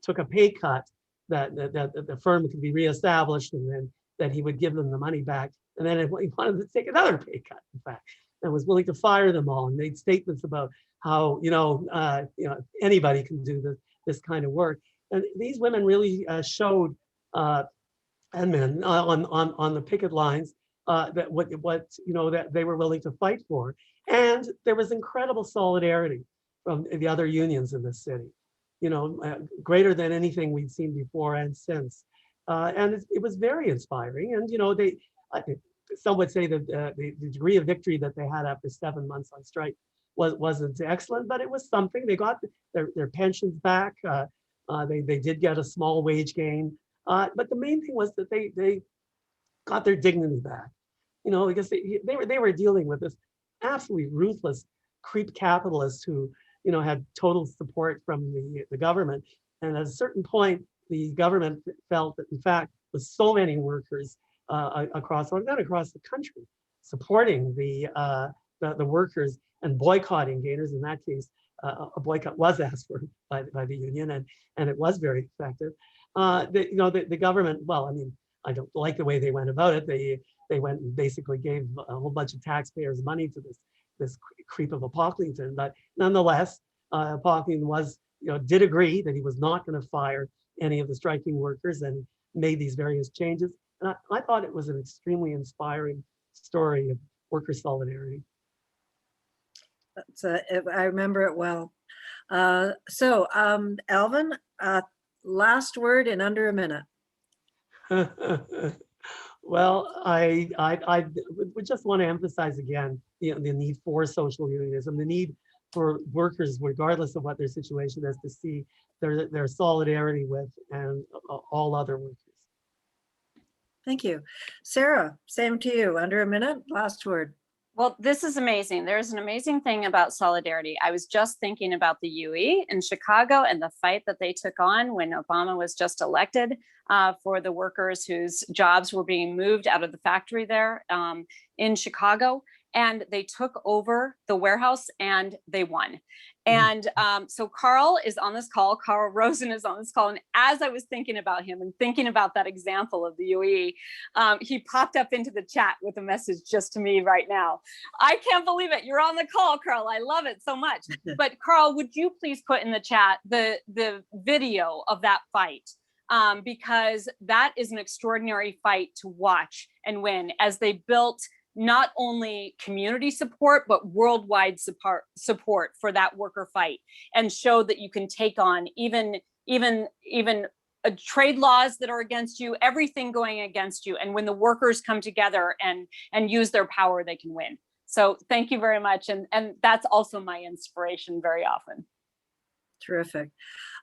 took a pay cut, that the firm could be reestablished, and then that he would give them the money back. And then he wanted to take another pay cut, in fact, and was willing to fire them all, and made statements about how anybody can do this kind of work. And these women really showed, and men on the picket lines, that what that they were willing to fight for. And there was incredible solidarity from the other unions in the city, greater than anything we'd seen before and since. And it was very inspiring. And some would say that the degree of victory that they had after 7 months on strike wasn't excellent, but it was something. They got their pensions back. They did get a small wage gain. But the main thing was that they got their dignity back, because they were dealing with this absolutely ruthless creep capitalist who, had total support from the government. And at a certain point, the government felt that, in fact, with so many workers across the country supporting the workers and boycotting Gaynors, in that case, a boycott was asked for by the union, and it was very effective. The government, well, I mean, I don't like the way they went about it. They went and basically gave a whole bunch of taxpayers money to this creep of a Pocklington. But nonetheless, Pocklington did agree that he was not going to fire any of the striking workers, and made these various changes. And I thought it was an extremely inspiring story of worker solidarity. I remember it well. So Alvin, last word in under a minute. Well, I would just want to emphasize again, the need for social unionism, the need for workers, regardless of what their situation is, to see their solidarity with and all other workers. Thank you. Sarah, same to you. Under a minute, last word. Well, this is amazing. There's an amazing thing about solidarity. I was just thinking about the UE in Chicago and the fight that they took on when Obama was just elected for the workers whose jobs were being moved out of the factory there in Chicago. And they took over the warehouse and they won. And so Carl is on this call. Carl Rosen is on this call. And as I was thinking about him and thinking about that example of the UE, he popped up into the chat with a message just to me right now. I can't believe it. You're on the call, Carl. I love it so much. But Carl, would you please put in the chat the video of that fight? Because that is an extraordinary fight to watch and win, as they built not only community support, but worldwide support for that worker fight, and showed that you can take on even trade laws that are against you, everything going against you. And when the workers come together and use their power, they can win. So thank you very much. And that's also my inspiration very often. Terrific.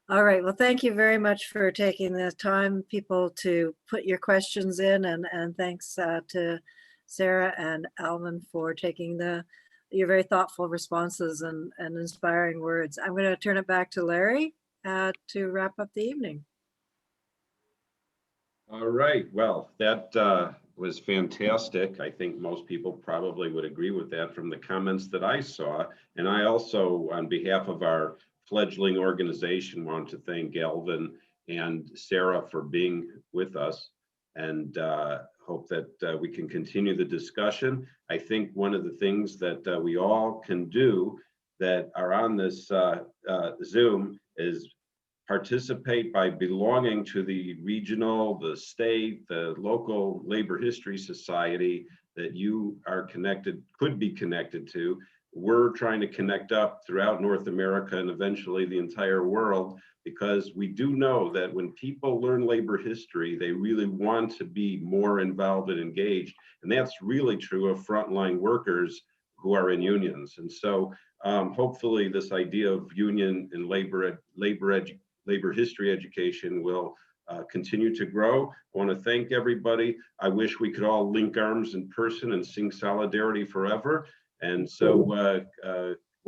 All right. Well, thank you very much for taking the time, people, to put your questions in, and thanks to Sarah and Alvin for taking your very thoughtful responses and inspiring words. I'm going to turn it back to Larry to wrap up the evening. All right. Well, that was fantastic. I think most people probably would agree with that from the comments that I saw. And I also, on behalf of our fledgling organization, want to thank Alvin and Sarah for being with us, and hope that we can continue the discussion. I think one of the things that we all can do that are on this Zoom is participate by belonging to the regional, the state, the local labor history society that you are connected, could be connected to. We're trying to connect up throughout North America and eventually the entire world, because we do know that when people learn labor history, they really want to be more involved and engaged. And that's really true of frontline workers who are in unions. And so hopefully this idea of union and labor history education will continue to grow. I want to thank everybody. I wish we could all link arms in person and sing Solidarity Forever. And so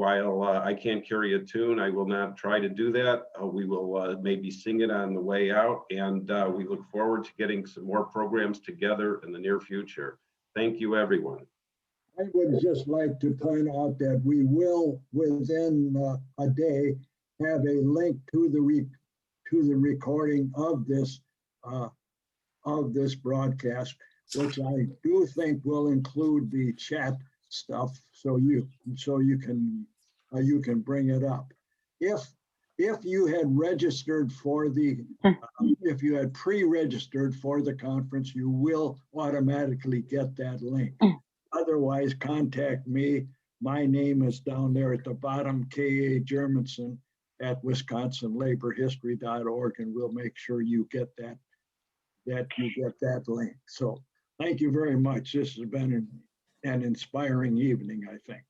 while I can't carry a tune, I will not try to do that. We will maybe sing it on the way out, and we look forward to getting some more programs together in the near future. Thank you, everyone. I would just like to point out that we will, within a day, have a link to the recording of this broadcast, which I do think will include the chat stuff, so you can bring it up. If you had registered for the if you had pre-registered for the conference, you will automatically get that link. Otherwise, contact me. My name is down there at the bottom, K.A. Germanson at wisconsinlaborhistory.org, and we'll make sure you get that link. So thank you very much. This has been an inspiring evening, I think.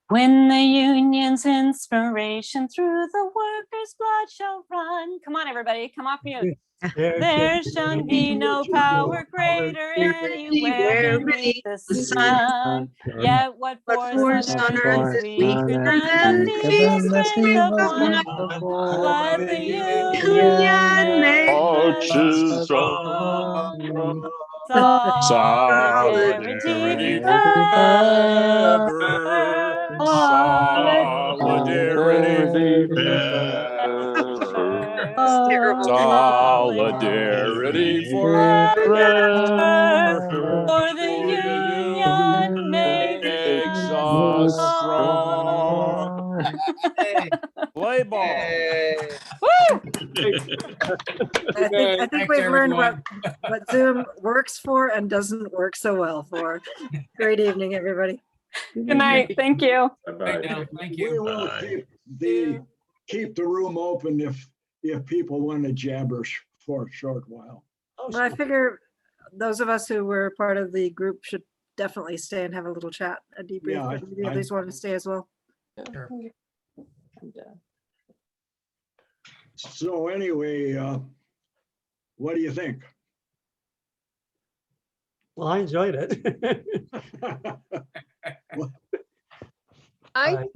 When the union's inspiration through the workers' blood shall run. Come on, everybody, come off mute. There shall be no power greater anywhere beneath the sun. Yet what force on earth is weaker than the feeble strength of one? But the union makes strong. Solidarity forever. Solidarity forever. Solidarity forever. For the union makes us strong. Play ball. Woo! I think we've learned what Zoom works for and doesn't work so well for. Great evening, everybody. Good night. Thank you. Bye-bye. Thank We you. will keep the room open if people want to jabber for a short while. Well, I figure those of us who were part of the group should definitely stay and have a little chat, a debrief. Yeah, But maybe others want to stay as well. Sure. So anyway, what do you think? Well, I enjoyed it. I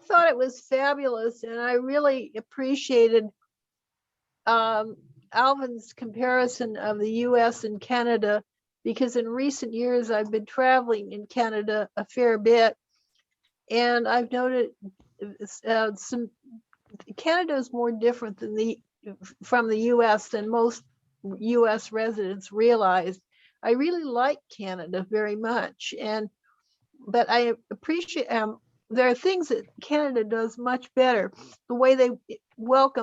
thought it was fabulous, and I really appreciated Alvin's comparison of the US and Canada, because in recent years I've been traveling in Canada a fair bit, and I've noted Canada is more different from the US than most US residents realize. I really like Canada very much, but I appreciate there are things that Canada does much better. The way they welcome